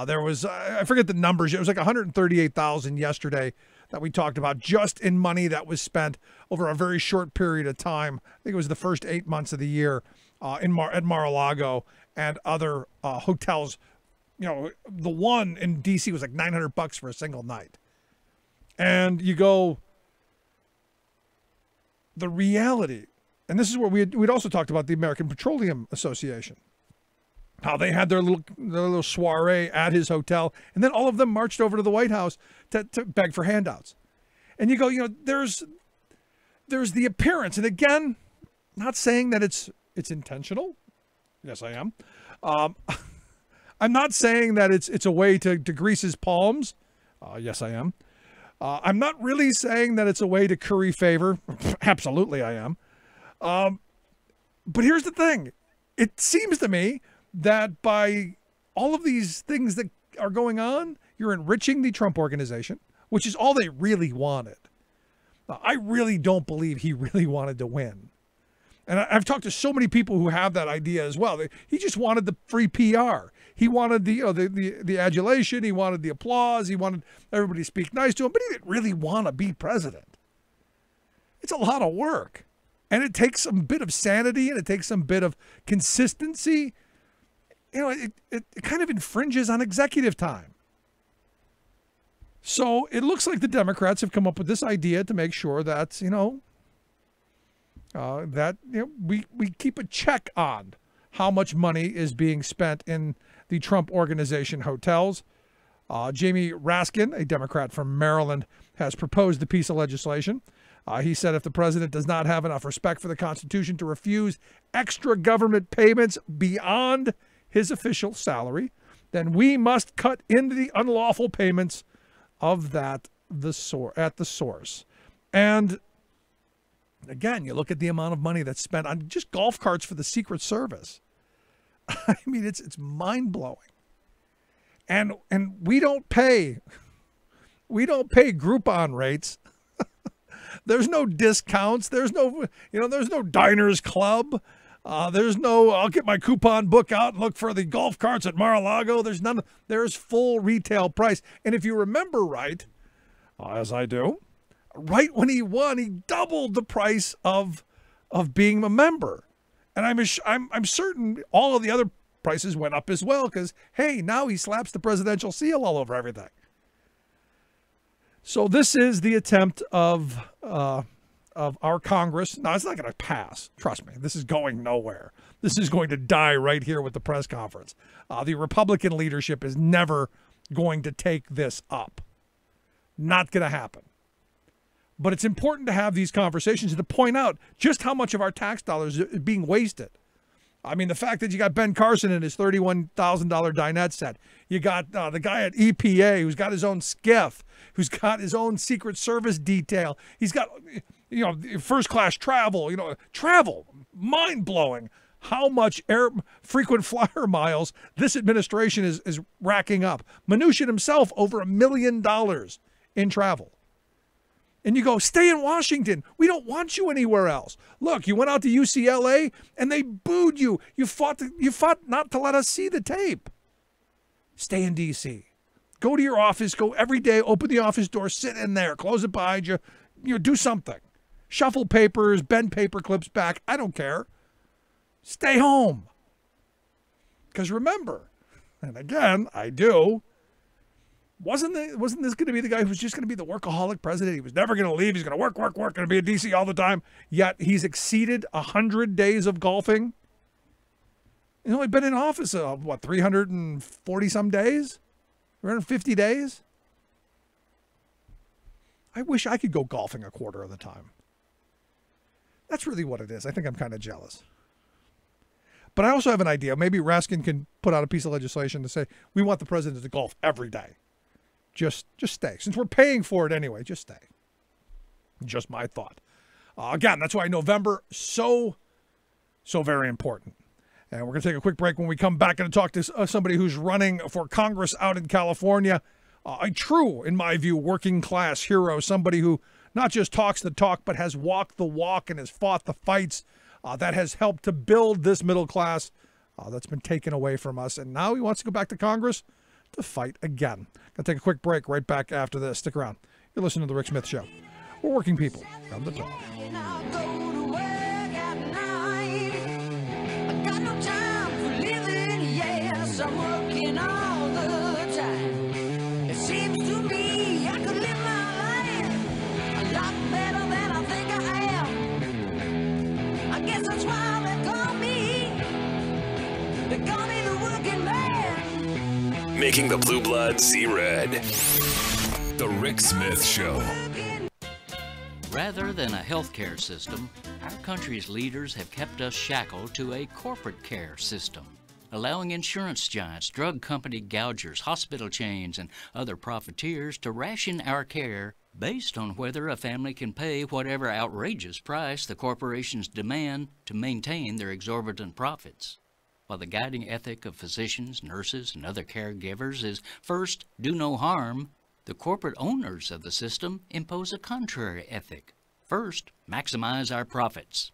There was, I forget the numbers, it was like 138,000 yesterday that we talked about, just in money that was spent over a very short period of time. I think it was the first 8 months of the year at Mar-a-Lago and other hotels. The one in D.C. was like $900 for a single night. And you go, the reality, and this is where we'd also talked about the American Petroleum Association, how they had their little soiree at his hotel, and then all of them marched over to the White House to beg for handouts. And you go, there's the appearance, and again, not saying that it's intentional. Yes, I am. I'm not saying that it's a way to grease his palms. Yes, I am. I'm not really saying that it's a way to curry favor. Absolutely, I am. But here's the thing. It seems to me that by all of these things that are going on, you're enriching the Trump organization, which is all they really wanted. I really don't believe he really wanted to win. And I've talked to so many people who have that idea as well. He just wanted the free PR. He wanted the adulation. He wanted the applause. He wanted everybody to speak nice to him. But he didn't really want to be president. It's a lot of work. And it takes some bit of sanity, and it takes some bit of consistency. It kind of infringes on executive time. So it looks like the Democrats have come up with this idea to make sure that, we keep a check on how much money is being spent in the Trump Organization hotels. Jamie Raskin, a Democrat from Maryland, has proposed the piece of legislation. He said if the president does not have enough respect for the Constitution to refuse extra government payments beyond his official salary, then we must cut into the unlawful payments of that at the source. And again, you look at the amount of money that's spent on just golf carts for the Secret Service. I mean, it's mind-blowing. And we don't pay Groupon rates. There's no discounts. There's no Diners Club. There's no, I'll get my coupon book out and look for the golf carts at Mar-a-Lago. There's none. There's full retail price. And if you remember right, as I do, right when he won, he doubled the price of being a member. And I'm certain all of the other prices went up as well because, hey, now he slaps the presidential seal all over everything. So this is the attempt of our Congress. Now, it's not going to pass. Trust me, this is going nowhere. This is going to die right here with the press conference. The Republican leadership is never going to take this up. Not going to happen. But it's important to have these conversations and to point out just how much of our tax dollars is being wasted. I mean, the fact that you got Ben Carson in his $31,000 dinette set. You got the guy at EPA who's got his own skiff, who's got his own Secret Service detail. He's got, first-class travel. Travel. Mind-blowing how much frequent flyer miles this administration is racking up. Mnuchin himself, over $1 million in travel. And you go, stay in Washington. We don't want you anywhere else. Look, you went out to UCLA and they booed you. You fought not to let us see the tape. Stay in D.C. Go to your office. Go every day. Open the office door. Sit in there. Close it behind you. Do something. Shuffle papers. Bend paper clips back. I don't care. Stay home. Because remember, and again, I do. Wasn't this going to be the guy who was just going to be the workaholic president? He was never going to leave. He's going to work, going to be in D.C. all the time. Yet he's exceeded 100 days of golfing. He's only been in office, 340-some days? 350 days? I wish I could go golfing a quarter of the time. That's really what it is. I think I'm kind of jealous. But I also have an idea. Maybe Raskin can put out a piece of legislation to say, we want the president to golf every day. Just stay. Since we're paying for it anyway, just stay. Just my thought. Again, that's why November so very important. And we're going to take a quick break. When we come back, and talk to somebody who's running for Congress out in California. A true, in my view, working class hero, somebody who not just talks the talk, but has walked the walk and has fought the fights that has helped to build this middle class that's been taken away from us. And now he wants to go back to Congress to fight again. Going to take a quick break right back after this. Stick around. You're listening to The Rick Smith Show. We're working people from the top. I'm working all the time. It seems to me I could live my life a lot better than I think I am. I guess that's why they call me the working man. Making the blue blood see red. The Rick Smith Show. Rather than a healthcare system, our country's leaders have kept us shackled to a corporate care system, allowing insurance giants, drug company gougers, hospital chains, and other profiteers to ration our care based on whether a family can pay whatever outrageous price the corporations demand to maintain their exorbitant profits. While the guiding ethic of physicians, nurses, and other caregivers is first, do no harm, the corporate owners of the system impose a contrary ethic. First, maximize our profits.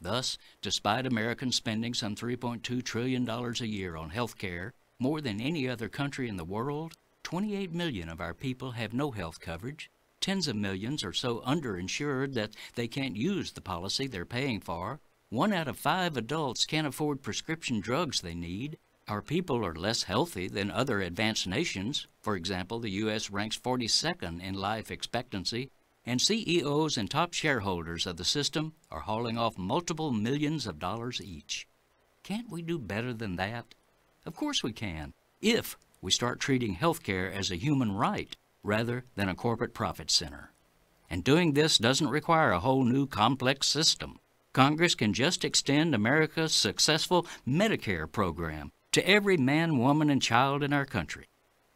Thus, despite Americans spending some $3.2 trillion a year on health care, more than any other country in the world, 28 million of our people have no health coverage. Tens of millions are so underinsured that they can't use the policy they're paying for. 1 out of 5 adults can't afford prescription drugs they need. Our people are less healthy than other advanced nations. For example, the U.S. ranks 42nd in life expectancy, and CEOs and top shareholders of the system are hauling off multiple millions of dollars each. Can't we do better than that? Of course we can, if we start treating healthcare as a human right rather than a corporate profit center. And doing this doesn't require a whole new complex system. Congress can just extend America's successful Medicare program to every man, woman, and child in our country.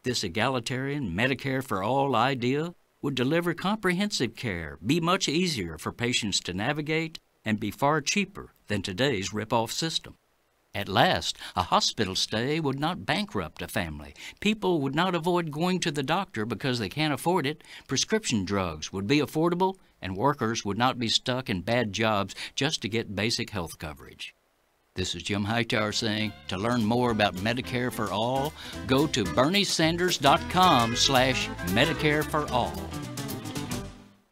This egalitarian Medicare for all idea would deliver comprehensive care, be much easier for patients to navigate, and be far cheaper than today's rip-off system. At last, a hospital stay would not bankrupt a family. People would not avoid going to the doctor because they can't afford it. Prescription drugs would be affordable, and workers would not be stuck in bad jobs just to get basic health coverage. This is Jim Hightower saying, to learn more about Medicare for All, go to BernieSanders.com/Medicare for All.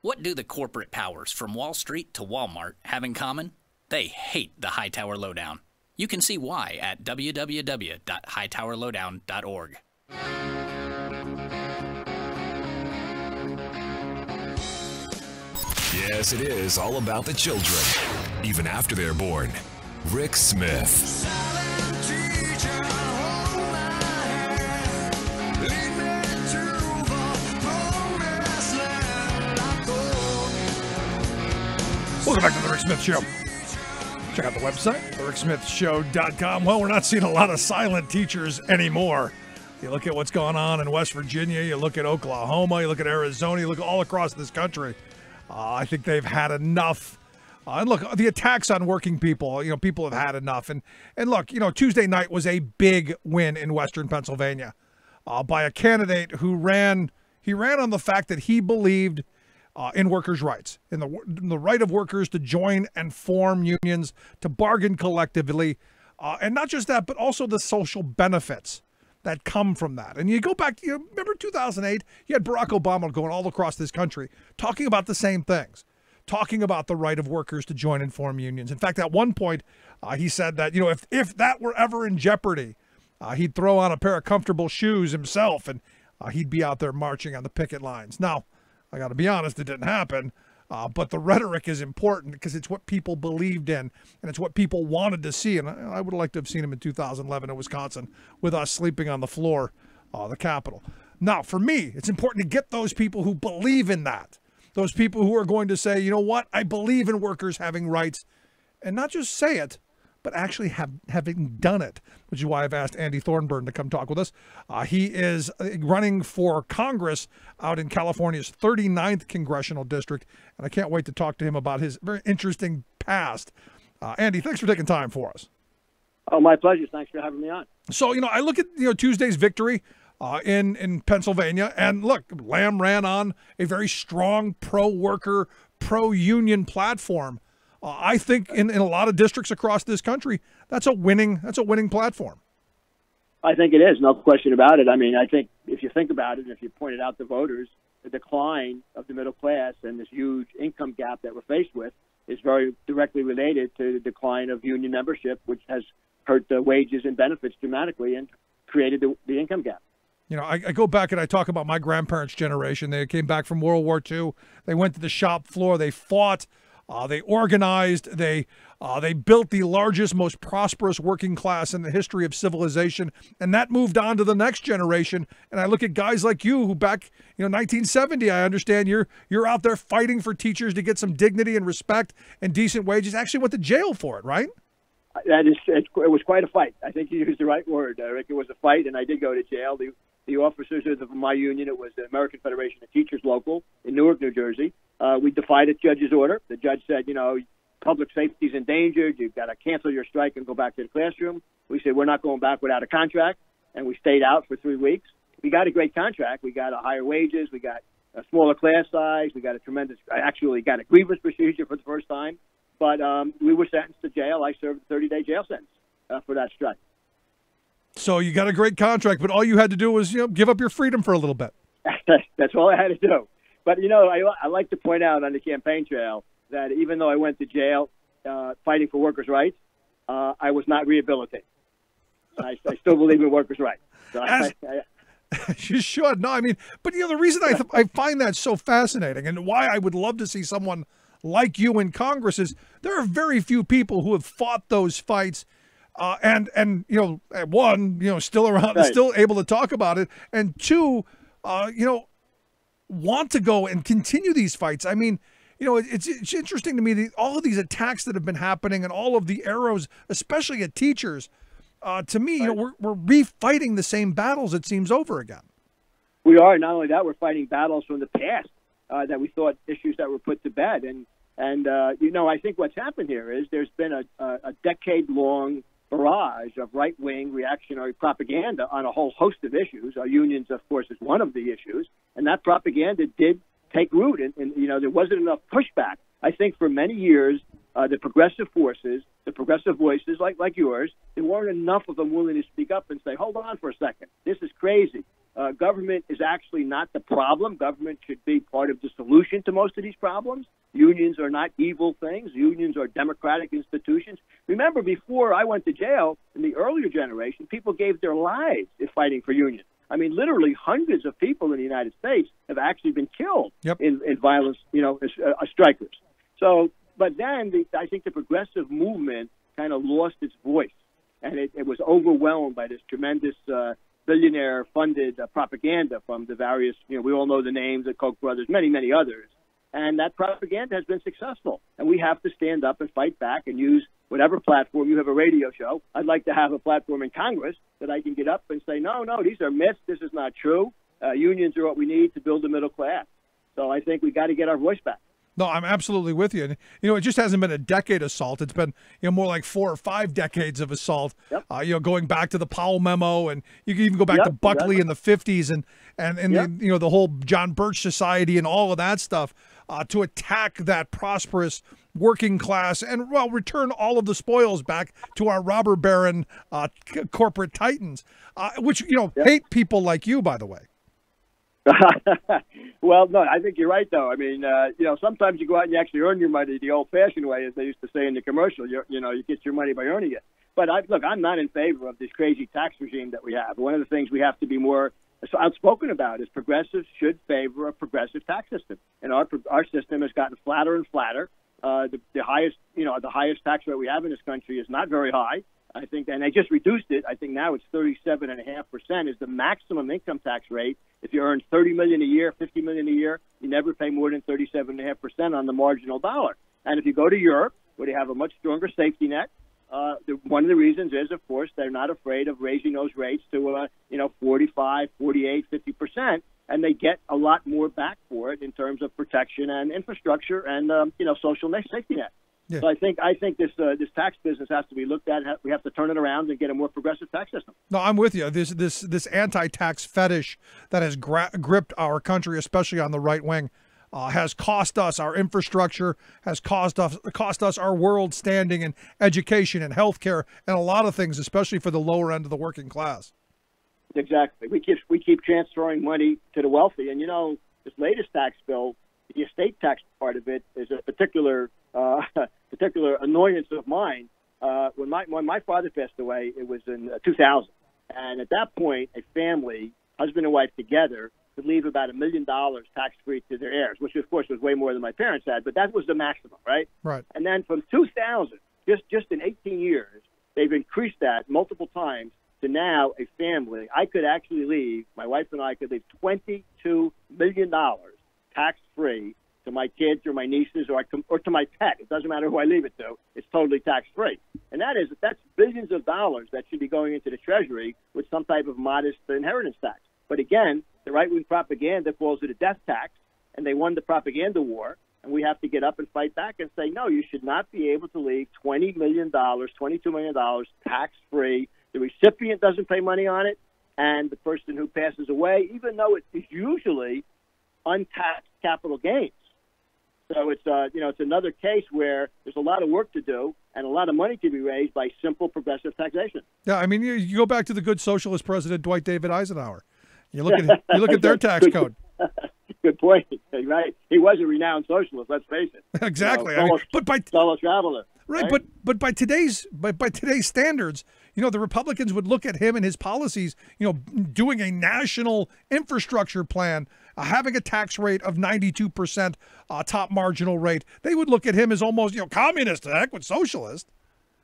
What do the corporate powers from Wall Street to Walmart have in common? They hate the Hightower Lowdown. You can see why at www.hightowerlowdown.org. Yes, it is all about the children, even after they're born. Rick Smith. Welcome back to The Rick Smith Show. Check out the website, thericksmithshow.com. Well, we're not seeing a lot of silent teachers anymore. You look at what's going on in West Virginia, you look at Oklahoma, you look at Arizona, you look all across this country. I think they've had enough. And look, the attacks on working people, people have had enough. And look, Tuesday night was a big win in Western Pennsylvania by a candidate who ran on the fact that he believed in workers' rights, in the right of workers to join and form unions, to bargain collectively, and not just that, but also the social benefits that come from that. And you go back, remember 2008? You had Barack Obama going all across this country talking about the same things, talking about the right of workers to join and form unions. In fact, at one point, he said that, if that were ever in jeopardy, he'd throw on a pair of comfortable shoes himself and he'd be out there marching on the picket lines. Now, I got to be honest, it didn't happen. But the rhetoric is important because it's what people believed in and it's what people wanted to see. And I would have liked to have seen him in 2011 in Wisconsin with us sleeping on the floor, the Capitol. Now, for me, it's important to get those people who believe in that. Those people who are going to say, you know what, I believe in workers having rights, and not just say it, but actually having done it, which is why I've asked Andy Thornburn to come talk with us. He is running for Congress out in California's 39th Congressional District, and I can't wait to talk to him about his very interesting past. Andy, thanks for taking time for us. Oh, my pleasure. Thanks for having me on. So, I look at, Tuesday's victory in Pennsylvania, and look, Lamb ran on a very strong pro-worker, pro-union platform. I think in a lot of districts across this country, that's a winning platform. I think it is, no question about it. I mean, I think if you think about it, and if you pointed out to voters, the decline of the middle class and this huge income gap that we're faced with is very directly related to the decline of union membership, which has hurt the wages and benefits dramatically and created the income gap. I go back and I talk about my grandparents' generation. They came back from World War II. They went to the shop floor. They fought. They organized. They built the largest, most prosperous working class in the history of civilization, and that moved on to the next generation. And I look at guys like you, who back, 1970, I understand you're out there fighting for teachers to get some dignity and respect and decent wages. Actually went to jail for it, right? It was quite a fight. I think you used the right word, Rick. It was a fight, and I did go to jail. The officers of my union, it was the American Federation of Teachers Local in Newark, New Jersey. We defied a judge's order. The judge said, public safety is endangered. You've got to cancel your strike and go back to the classroom. We said, we're not going back without a contract, and we stayed out for 3 weeks. We got a great contract. We got higher wages. We got a smaller class size. We got actually got a grievance procedure for the first time. But we were sentenced to jail. I served a 30-day jail sentence for that strike. So you got a great contract, but all you had to do was, give up your freedom for a little bit. That's all I had to do. But, I like to point out on the campaign trail that even though I went to jail fighting for workers' rights, I was not rehabilitated. I still believe in workers' rights. So you should. No, I mean, but, the reason I find that so fascinating and why I would love to see someone like you in Congress is there are very few people who have fought those fights and one, still around, right, still able to talk about it, and two, want to go and continue these fights. I mean, it's interesting to me, all of these attacks that have been happening and all of the arrows, especially at teachers, to me, right, we're refighting the same battles, it seems, over again. We are. Not only that, we're fighting battles from the past that we thought issues that were put to bed. And I think what's happened here is there's been a decade-long barrage of right-wing reactionary propaganda on a whole host of issues. Our unions, of course, is one of the issues. And that propaganda did take root. And there wasn't enough pushback. I think for many years, the progressive forces, the progressive voices like yours, there weren't enough of them willing to speak up and say, hold on for a second. This is crazy. Government is actually not the problem. Government should be part of the solution to most of these problems. Unions are not evil things. Unions are democratic institutions. Remember, before I went to jail, in the earlier generation, people gave their lives in fighting for unions. I mean, literally hundreds of people in the United States have actually been killed in violence, as strikers. So, but then I think the progressive movement kind of lost its voice, and it was overwhelmed by this tremendous billionaire-funded propaganda from the various, we all know the names, the Koch brothers, many, many others. And that propaganda has been successful. And we have to stand up and fight back and use whatever platform. You have a radio show. I'd like to have a platform in Congress that I can get up and say, no, these are myths. This is not true. Unions are what we need to build a middle class. So I think we got to get our voice back. No, I'm absolutely with you. And, it just hasn't been a decade assault. It's been, more like 4 or 5 decades of assault, going back to the Powell memo. And you can even go back to Buckley in the 50s and the whole John Birch Society and all of that stuff to attack that prosperous working class and, return all of the spoils back to our robber baron corporate titans, which, hate people like you, by the way. Well, no, I think you're right, though. I mean, sometimes you go out and you actually earn your money the old-fashioned way, as they used to say in the commercial. You get your money by earning it. But, I'm not in favor of this crazy tax regime that we have. One of the things we have to be more outspoken about is progressives should favor a progressive tax system. And our system has gotten flatter and flatter. The highest tax rate we have in this country is not very high. I think, and they just reduced it. I think now it's 37.5% is the maximum income tax rate. If you earn $30 million a year, $50 million a year, you never pay more than 37.5% on the marginal dollar. And if you go to Europe, where they have a much stronger safety net, one of the reasons is, of course, they're not afraid of raising those rates to 45, 48, 50%, and they get a lot more back for it in terms of protection and infrastructure and social safety net. Yeah. So I think this tax business has to be looked at. We have to turn it around and get a more progressive tax system. No, I'm with you. This anti-tax fetish that has gripped our country, especially on the right wing, has cost us our infrastructure, has cost us our world standing in education and healthcare and a lot of things, especially for the lower end of the working class. Exactly. We keep transferring money to the wealthy, and this latest tax bill, the estate tax part of it is a particular annoyance of mine. When my father passed away, it was in 2000, and at that point, a family, husband and wife together, could leave about $1 million tax-free to their heirs, which of course was way more than my parents had, but that was the maximum, right? Right. And then from 2000, just in 18 years, they've increased that multiple times to now a family. I could actually leave, my wife and I could leave $22 million tax-free to my kids or my nieces or to my pet. It doesn't matter who I leave it to. It's totally tax-free. And that's billions of dollars that should be going into the Treasury with some type of modest inheritance tax. But again, the right-wing propaganda calls it a death tax, and they won the propaganda war, and we have to get up and fight back and say, no, you should not be able to leave $20 million, $22 million tax-free. The recipient doesn't pay money on it, and the person who passes away, even though it is usually untaxed capital gains. So it's another case where there's a lot of work to do and a lot of money to be raised by simple progressive taxation. Yeah, I mean, you go back to the good socialist president Dwight David Eisenhower. You look at their tax code. Good point. Right. He was a renowned socialist. Let's face it. Exactly. Fellow traveler. Right, but by today's standards, the Republicans would look at him and his policies, doing a national infrastructure plan, having a tax rate of 92% top marginal rate. They would look at him as almost, communist, heck with socialist.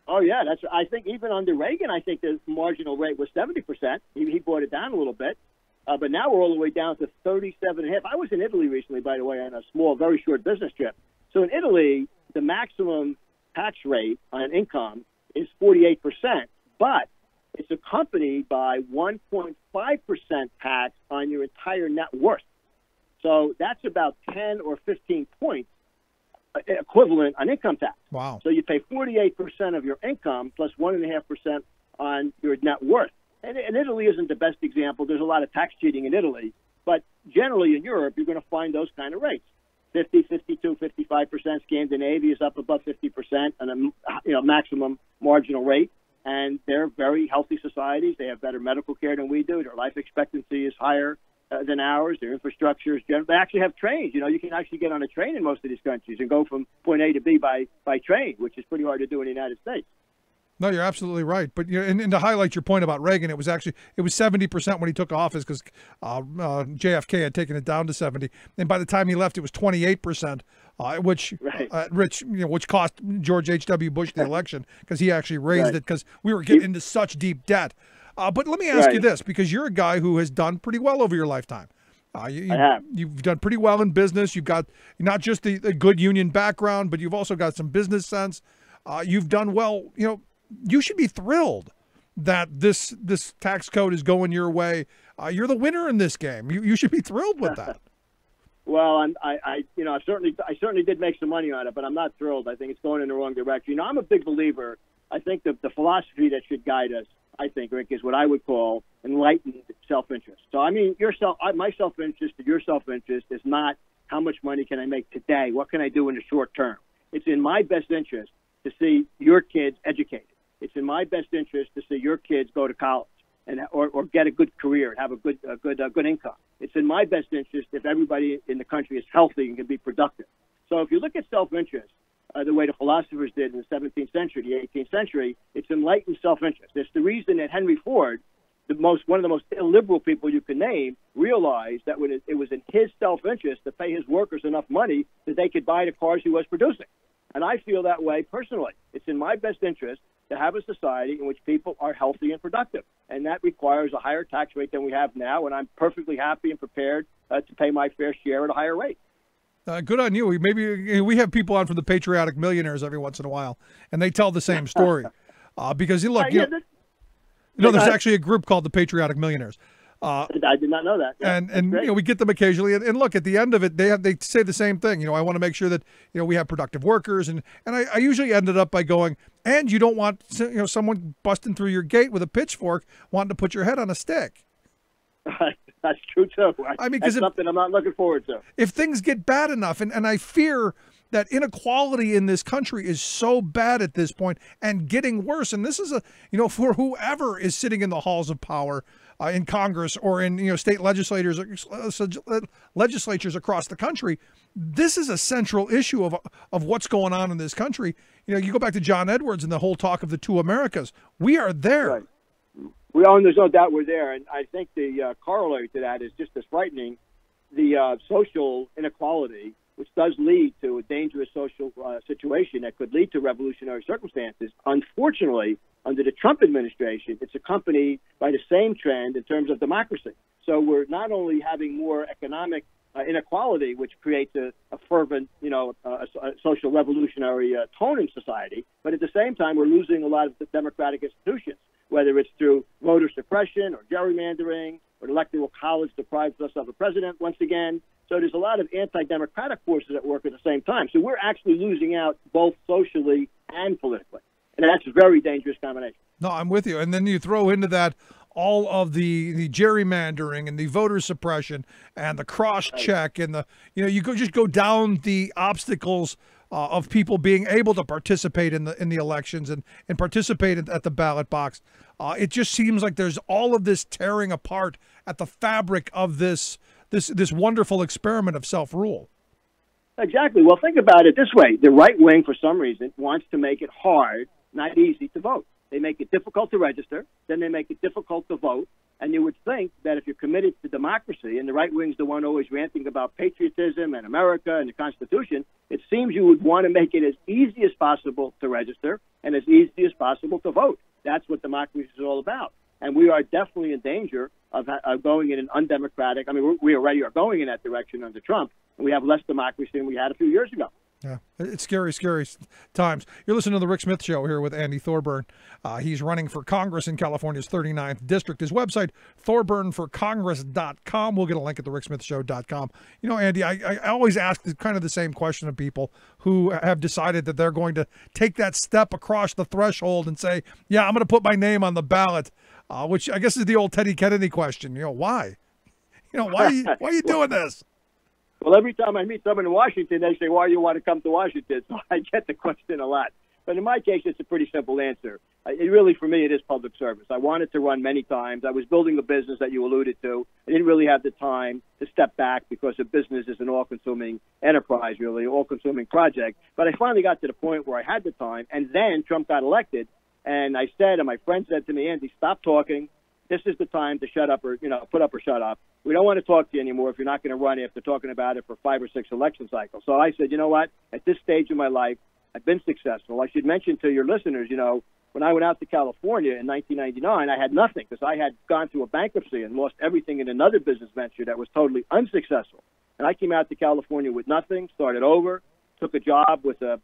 Oh yeah, I think even under Reagan, I think the marginal rate was 70%. He brought it down a little bit. But now we're all the way down to 37.5. I was in Italy recently, by the way, on a small, very short business trip. So in Italy, the maximum tax rate on income is 48%, but it's accompanied by 1.5% tax on your entire net worth. So that's about 10 or 15 points equivalent on income tax. Wow. So you pay 48% of your income plus 1.5% on your net worth. And Italy isn't the best example. There's a lot of tax cheating in Italy. But generally in Europe, you're going to find those kind of rates. 50, 52, 55%. Scandinavia is up above 50% on a maximum marginal rate. And they're very healthy societies. They have better medical care than we do. Their life expectancy is higher than ours. Their infrastructure is general. They actually have trains. You can actually get on a train in most of these countries and go from point A to B by train, which is pretty hard to do in the United States. No, you're absolutely right. But and to highlight your point about Reagan, it was 70% when he took office because JFK had taken it down to 70, and by the time he left, it was 28%, which cost George H.W. Bush the election because he actually raised it because we were getting into such deep debt. But let me ask you this, because you're a guy who has done pretty well over your lifetime. You've done pretty well in business. You've got not just the good union background, but you've also got some business sense. You've done well. You should be thrilled that this tax code is going your way. You're the winner in this game. You should be thrilled with that. Well, I certainly did make some money on it, but I'm not thrilled. I think it's going in the wrong direction. I'm a big believer. I think the philosophy that should guide us, I think, Rick, is what I would call enlightened self-interest. So, I mean, my self-interest and your self-interest is not how much money can I make today? What can I do in the short term? It's in my best interest to see your kids educated. It's in my best interest to see your kids go to college or get a good career and have a good income. It's in my best interest if everybody in the country is healthy and can be productive. So if you look at self-interest, the way the philosophers did in the 17th century, the 18th century, it's enlightened self-interest. It's the reason that Henry Ford, one of the most illiberal people you can name, realized that when it was in his self-interest to pay his workers enough money that they could buy the cars he was producing. And I feel that way personally. It's in my best interest to have a society in which people are healthy and productive. And that requires a higher tax rate than we have now, and I'm perfectly happy and prepared to pay my fair share at a higher rate. Good on you. Maybe we have people on from the Patriotic Millionaires every once in a while, and they tell the same story. Because look, there's actually a group called the Patriotic Millionaires. I did not know that. Yeah, and we get them occasionally. And look, at the end of it, they say the same thing. I want to make sure that we have productive workers, and I usually ended up by going, and you don't want someone busting through your gate with a pitchfork wanting to put your head on a stick. That's true too. I mean, that's something I'm not looking forward to. If things get bad enough, and I fear that inequality in this country is so bad at this point and getting worse. And this is for whoever is sitting in the halls of power in Congress or in state legislators across the country. This is a central issue of what's going on in this country. You go back to John Edwards and the whole talk of the two Americas. We are there. Right. There's no doubt we're there, and I think the corollary to that is just as frightening. The social inequality, which does lead to a dangerous social situation that could lead to revolutionary circumstances. Unfortunately, under the Trump administration, it's accompanied by the same trend in terms of democracy. So we're not only having more economic inequality, which creates a fervent, a social revolutionary tone in society, but at the same time, we're losing a lot of the democratic institutions, whether it's through voter suppression or gerrymandering, or the electoral college deprives us of a president once again. So there's a lot of anti-democratic forces at work at the same time. So we're actually losing out both socially and politically. And that's a very dangerous combination. No, I'm with you. And then you throw into that all of the gerrymandering and the voter suppression and the cross-check and the, you just go down the obstacles of people being able to participate in the elections and participate at the ballot box. It just seems like there's all of this tearing apart at the fabric of this wonderful experiment of self-rule. Exactly. Well, think about it this way. The right wing, for some reason, wants to make it hard, not easy, to vote. They make it difficult to register, then they make it difficult to vote. And you would think that if you're committed to democracy, and the right wing's the one always ranting about patriotism and America and the Constitution, it seems you would want to make it as easy as possible to register and as easy as possible to vote. That's what democracy is all about. And we are definitely in danger of going in an undemocratic. I mean, we already are going in that direction under Trump, and we have less democracy than we had a few years ago. Yeah, it's scary, scary times. You're listening to The Rick Smith Show here with Andy Thorburn. He's running for Congress in California's 39th District. His website, ThorburnForCongress.com. We'll get a link at TheRickSmithShow.com. Andy, I always ask kind of the same question of people who have decided that they're going to take that step across the threshold and say, yeah, I'm going to put my name on the ballot, which I guess is the old Teddy Kennedy question. Why? Why are you doing this? Well, every time I meet someone in Washington, they say, why do you want to come to Washington? So I get the question a lot. But in my case, it's a pretty simple answer. For me, it is public service. I wanted to run many times. I was building a business that you alluded to. I didn't really have the time to step back because a business is an all-consuming enterprise, really, all-consuming project. But I finally got to the point where I had the time, and then Trump got elected. And I said, and my friend said to me, Andy, stop talking. This is the time to shut up or, put up or shut up. We don't want to talk to you anymore if you're not going to run after talking about it for 5 or 6 election cycles. So I said, you know what? At this stage of my life, I've been successful. I should mention to your listeners, when I went out to California in 1999, I had nothing because I had gone through a bankruptcy and lost everything in another business venture that was totally unsuccessful. And I came out to California with nothing, started over, took a job with an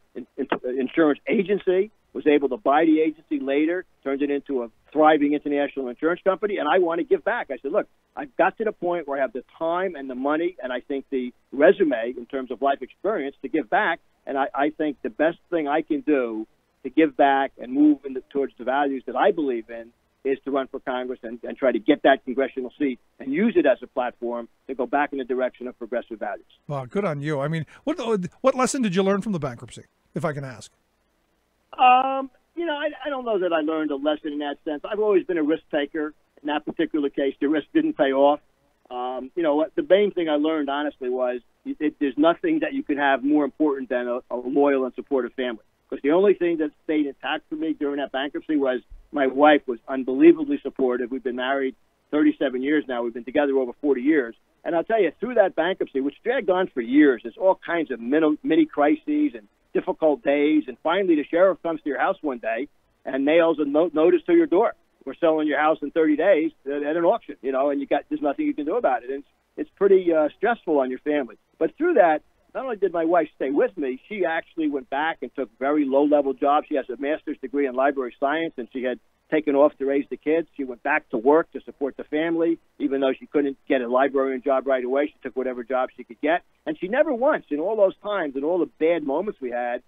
insurance agency, was able to buy the agency later, turned it into a thriving international insurance company, and I want to give back. I said, look, I've got to the point where I have the time and the money and I think the resume in terms of life experience to give back, and I think the best thing I can do to give back and move towards the values that I believe in is to run for Congress and try to get that congressional seat and use it as a platform to go back in the direction of progressive values. Well, good on you. I mean, what lesson did you learn from the bankruptcy, if I can ask? I don't know that I learned a lesson in that sense. I've always been a risk taker. In that particular case, the risk didn't pay off. The main thing I learned, honestly, was there's nothing that you can have more important than a loyal and supportive family. Because the only thing that stayed intact for me during that bankruptcy was my wife was unbelievably supportive. We've been married 37 years now. We've been together over 40 years. And I'll tell you, through that bankruptcy, which dragged on for years, there's all kinds of mini crises and difficult days. And finally, the sheriff comes to your house one day and nails a notice to your door. We're selling your house in 30 days at an auction, and there's nothing you can do about it. And it's pretty stressful on your family. But through that, not only did my wife stay with me, she actually went back and took very low-level jobs. She has a master's degree in library science, and she had taken off to raise the kids. She went back to work to support the family, even though she couldn't get a librarian job right away. She took whatever job she could get. And she never once, in all those times, in all the bad moments we had,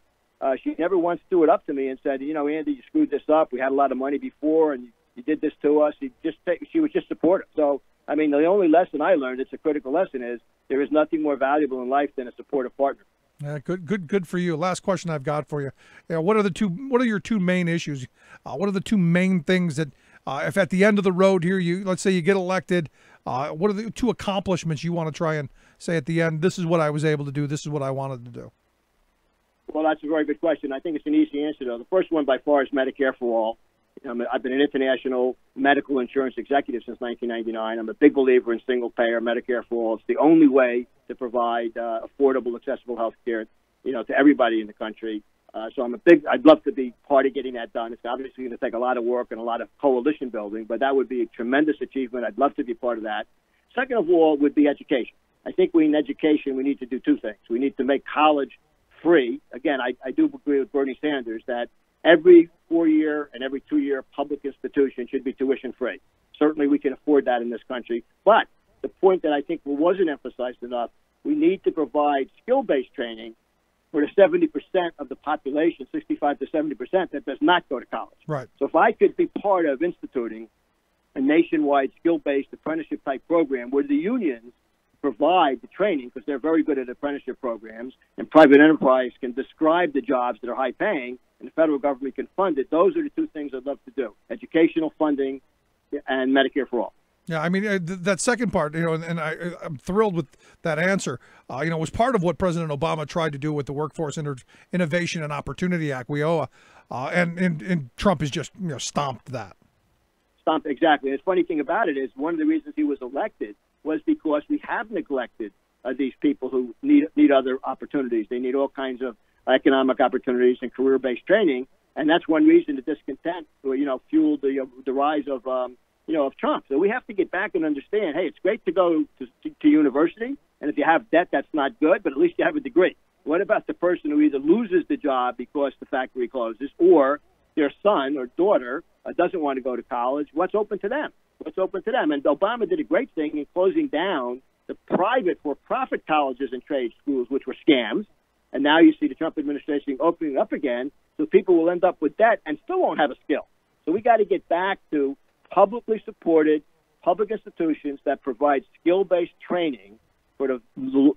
she never once threw it up to me and said, you know, Andy, you screwed this up. We had a lot of money before, and you did this to us. She was just supportive. So, I mean, the only lesson I learned, it's a critical lesson, is there is nothing more valuable in life than a supportive partner. Yeah, good for you. Last question I've got for you. What are your two main issues? What are the two main things that, if at the end of the road here, let's say you get elected, what are the two accomplishments you want to try and say at the end? This is what I was able to do. This is what I wanted to do. Well, that's a very good question. I think it's an easy answer, though. The first one by far is Medicare for all. I've been an international medical insurance executive since 1999. I'm a big believer in single-payer Medicare for all. It's the only way to provide affordable, accessible health care, to everybody in the country. So I'd love to be part of getting that done. It's obviously going to take a lot of work and a lot of coalition building, but that would be a tremendous achievement. I'd love to be part of that. Second of all would be education. I think in education we need to do two things. We need to make college free. Again, I do agree with Bernie Sanders that every 4-year and every 2-year public institution should be tuition free. Certainly we can afford that in this country. But the point that I think wasn't emphasized enough, we need to provide skill-based training for the 70% of the population, 65 to 70%, that does not go to college. Right. So if I could be part of instituting a nationwide skill-based apprenticeship-type program where the unions provide the training, because they're very good at apprenticeship programs, and private enterprise can describe the jobs that are high-paying, and the federal government can fund it, those are the two things I'd love to do: educational funding and Medicare for all. Yeah, I mean, that second part, and I'm thrilled with that answer. Was part of what President Obama tried to do with the Workforce Innovation and Opportunity Act, WIOA, and Trump has just stomped that. Stomped, exactly. And the funny thing about it is one of the reasons he was elected was because we have neglected these people who need other opportunities. They need all kinds of economic opportunities and career-based training, and that's one reason the discontent, fueled the rise of Trump. So we have to get back and understand, hey, it's great to go to university, and if you have debt, that's not good, but at least you have a degree. What about the person who either loses the job because the factory closes, or their son or daughter doesn't want to go to college? What's open to them? What's open to them? And Obama did a great thing in closing down the private for-profit colleges and trade schools, which were scams. And now you see the Trump administration opening up again, so people will end up with debt and still won't have a skill. So we got to get back to publicly supported public institutions that provide skill-based training for the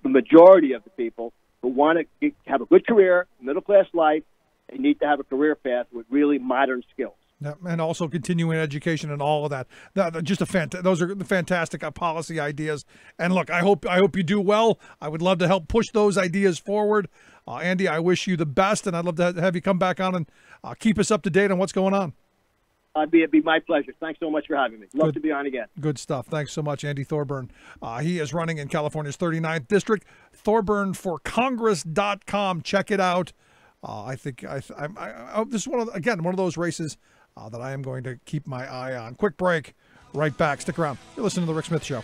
majority of the people who want to have a good career, middle-class life. They need to have a career path with really modern skills. Yeah, and also continuing education and all of that. Those are the fantastic policy ideas. And look, I hope you do well. I would love to help push those ideas forward. Andy, I wish you the best, and I'd love to have you come back on and keep us up to date on what's going on. It'd be my pleasure. Thanks so much for having me. Love to be on again. Good stuff. Thanks so much, Andy Thorburn. He is running in California's 39th District. ThorburnForCongress.com. Check it out. I think this is one of those races that I am going to keep my eye on. Quick break. Right back. Stick around. You're listening to The Rick Smith Show.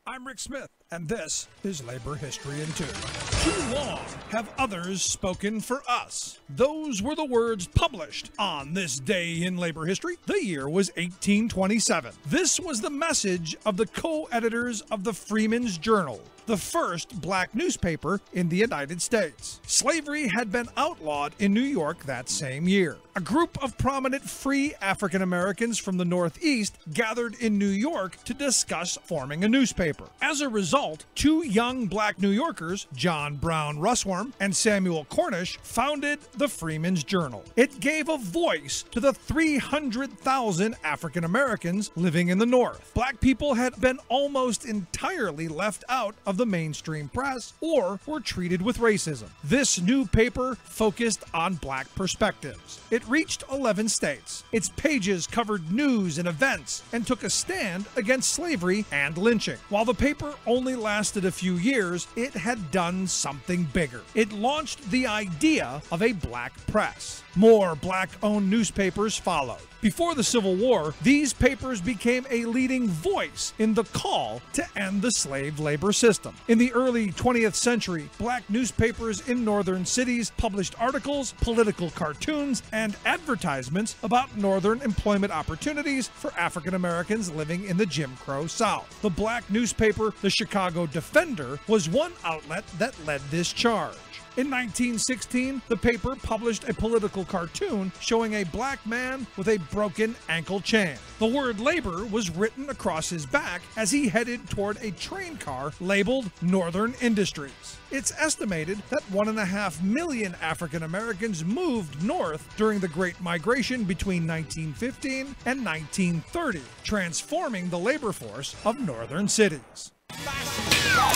I'm Rick Smith, and this is Labor History in 2. Too long have others spoken for us. Those were the words published on this day in labor history. The year was 1827. This was the message of the co-editors of the Freeman's Journal, the first black newspaper in the United States. Slavery had been outlawed in New York that same year. A group of prominent free African Americans from the Northeast gathered in New York to discuss forming a newspaper. As a result, two young black New Yorkers, John Brown Russwurm and Samuel Cornish, founded the Freeman's Journal. It gave a voice to the 300,000 African Americans living in the North. Black people had been almost entirely left out of the mainstream press or were treated with racism. This new paper focused on black perspectives. It reached 11 states. Its pages covered news and events and took a stand against slavery and lynching. While the paper only lasted a few years, it had done something bigger. It launched the idea of a black press. More black-owned newspapers followed. Before the Civil War, these papers became a leading voice in the call to end the slave labor system. In the early 20th century, black newspapers in northern cities published articles, political cartoons, and advertisements about northern employment opportunities for African Americans living in the Jim Crow South. The black newspaper, the Chicago Defender, was one outlet that led this charge. In 1916, the paper published a political cartoon showing a black man with a broken ankle chain. The word labor was written across his back as he headed toward a train car labeled Northern Industries. It's estimated that 1.5 million African Americans moved north during the Great Migration between 1915 and 1930, transforming the labor force of northern cities.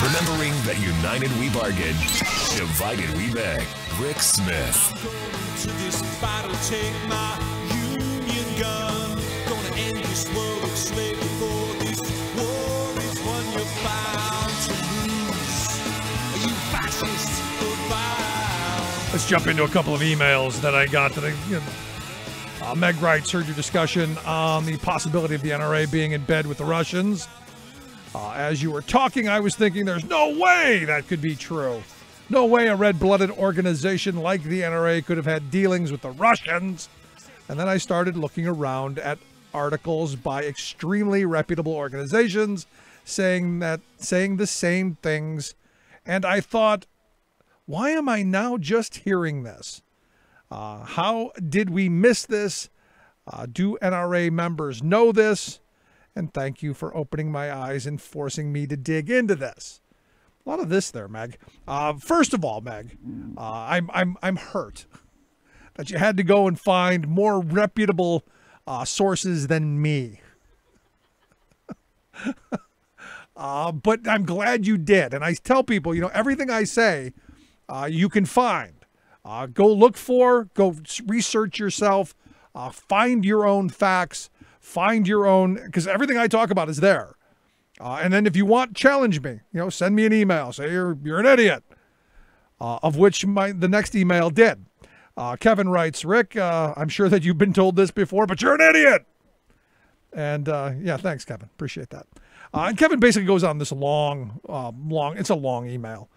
Remembering that united we bargain, divided we beg. Rick Smith. To this battle, take my Union gun. Gonna end this world of slavery, for this war is one you're bound to lose. You fascists, goodbye. Let's jump into a couple of emails that I got today. Meg writes, heard your discussion on the possibility of the NRA being in bed with the Russians. As you were talking, I was thinking there's no way that could be true. No way a red-blooded organization like the NRA could have had dealings with the Russians. And then I started looking around at articles by extremely reputable organizations saying the same things. And I thought, why am I now just hearing this? How did we miss this? Do NRA members know this? And thank you for opening my eyes and forcing me to dig into this. A lot of this there, Meg. First of all, Meg, I'm hurt that you had to go and find more reputable sources than me. But I'm glad you did. And I tell people, everything I say, you can find. Go look for, go research yourself, find your own facts. Find your own, because everything I talk about is there. And then if you want, challenge me. Send me an email. Say you're an idiot. Of which the next email did. Kevin writes, Rick, I'm sure that you've been told this before, but you're an idiot. And yeah, thanks, Kevin. Appreciate that. And Kevin basically goes on this it's a long email.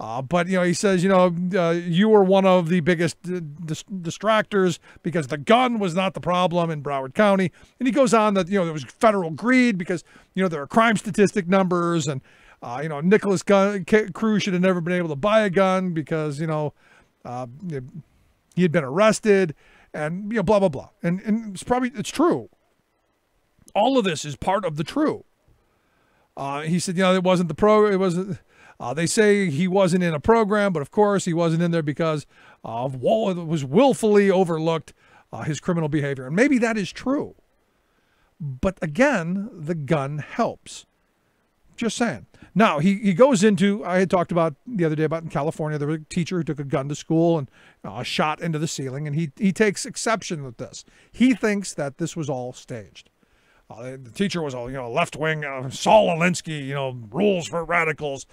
But, he says, you were one of the biggest distractors because the gun was not the problem in Broward County. And he goes on that, there was federal greed because, there are crime statistic numbers and, Nicholas Cruz should have never been able to buy a gun because, he had been arrested and, blah, blah, blah. And it's true. All of this is part of the true. He said, it wasn't the program. It wasn't. They say he wasn't in a program, but of course he wasn't in there because it was willfully overlooked his criminal behavior. And maybe that is true. But again, the gun helps. Just saying. Now, he goes into, I had talked about the other day about in California, there was a teacher who took a gun to school and shot into the ceiling, and he takes exception with this. He thinks that this was all staged. The teacher was a left-wing, Saul Alinsky, rules for radicals,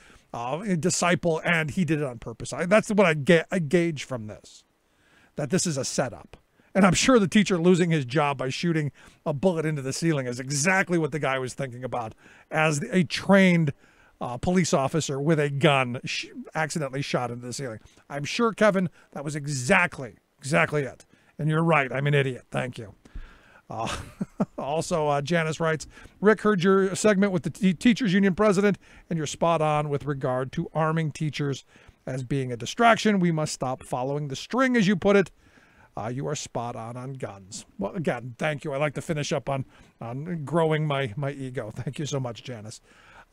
disciple, and he did it on purpose. That's what I gauge from this, that this is a setup. And I'm sure the teacher losing his job by shooting a bullet into the ceiling is exactly what the guy was thinking about as a trained police officer with a gun accidentally shot into the ceiling. I'm sure, Kevin, that was exactly it. And you're right. I'm an idiot. Thank you. Also, Janice writes, Rick, heard your segment with the Teachers Union president, and you're spot on with regard to arming teachers as being a distraction. We must stop following the string, as you put it. You are spot on guns. Well, again, thank you. I like to finish up on growing my ego. Thank you so much, Janice.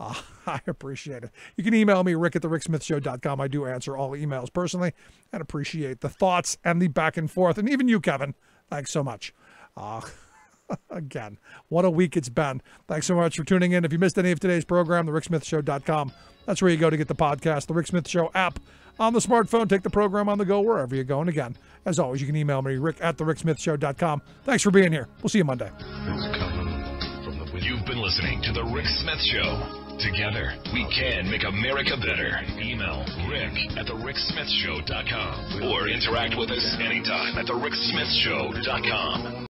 I appreciate it. You can email me, rick@thericksmithshow.com. I do answer all emails personally and appreciate the thoughts and the back and forth. And even you, Kevin, thanks so much. Again, what a week it's been. Thanks so much for tuning in. If you missed any of today's program, thericksmithshow.com. That's where you go to get the podcast, the Rick Smith Show app on the smartphone. Take the program on the go wherever you go. And again, as always, you can email me, rick@thericksmithshow.com. Thanks for being here. We'll see you Monday. You've been listening to The Rick Smith Show. Together, we can make America better. Email rick@thericksmithshow.com or interact with us anytime at thericksmithshow.com.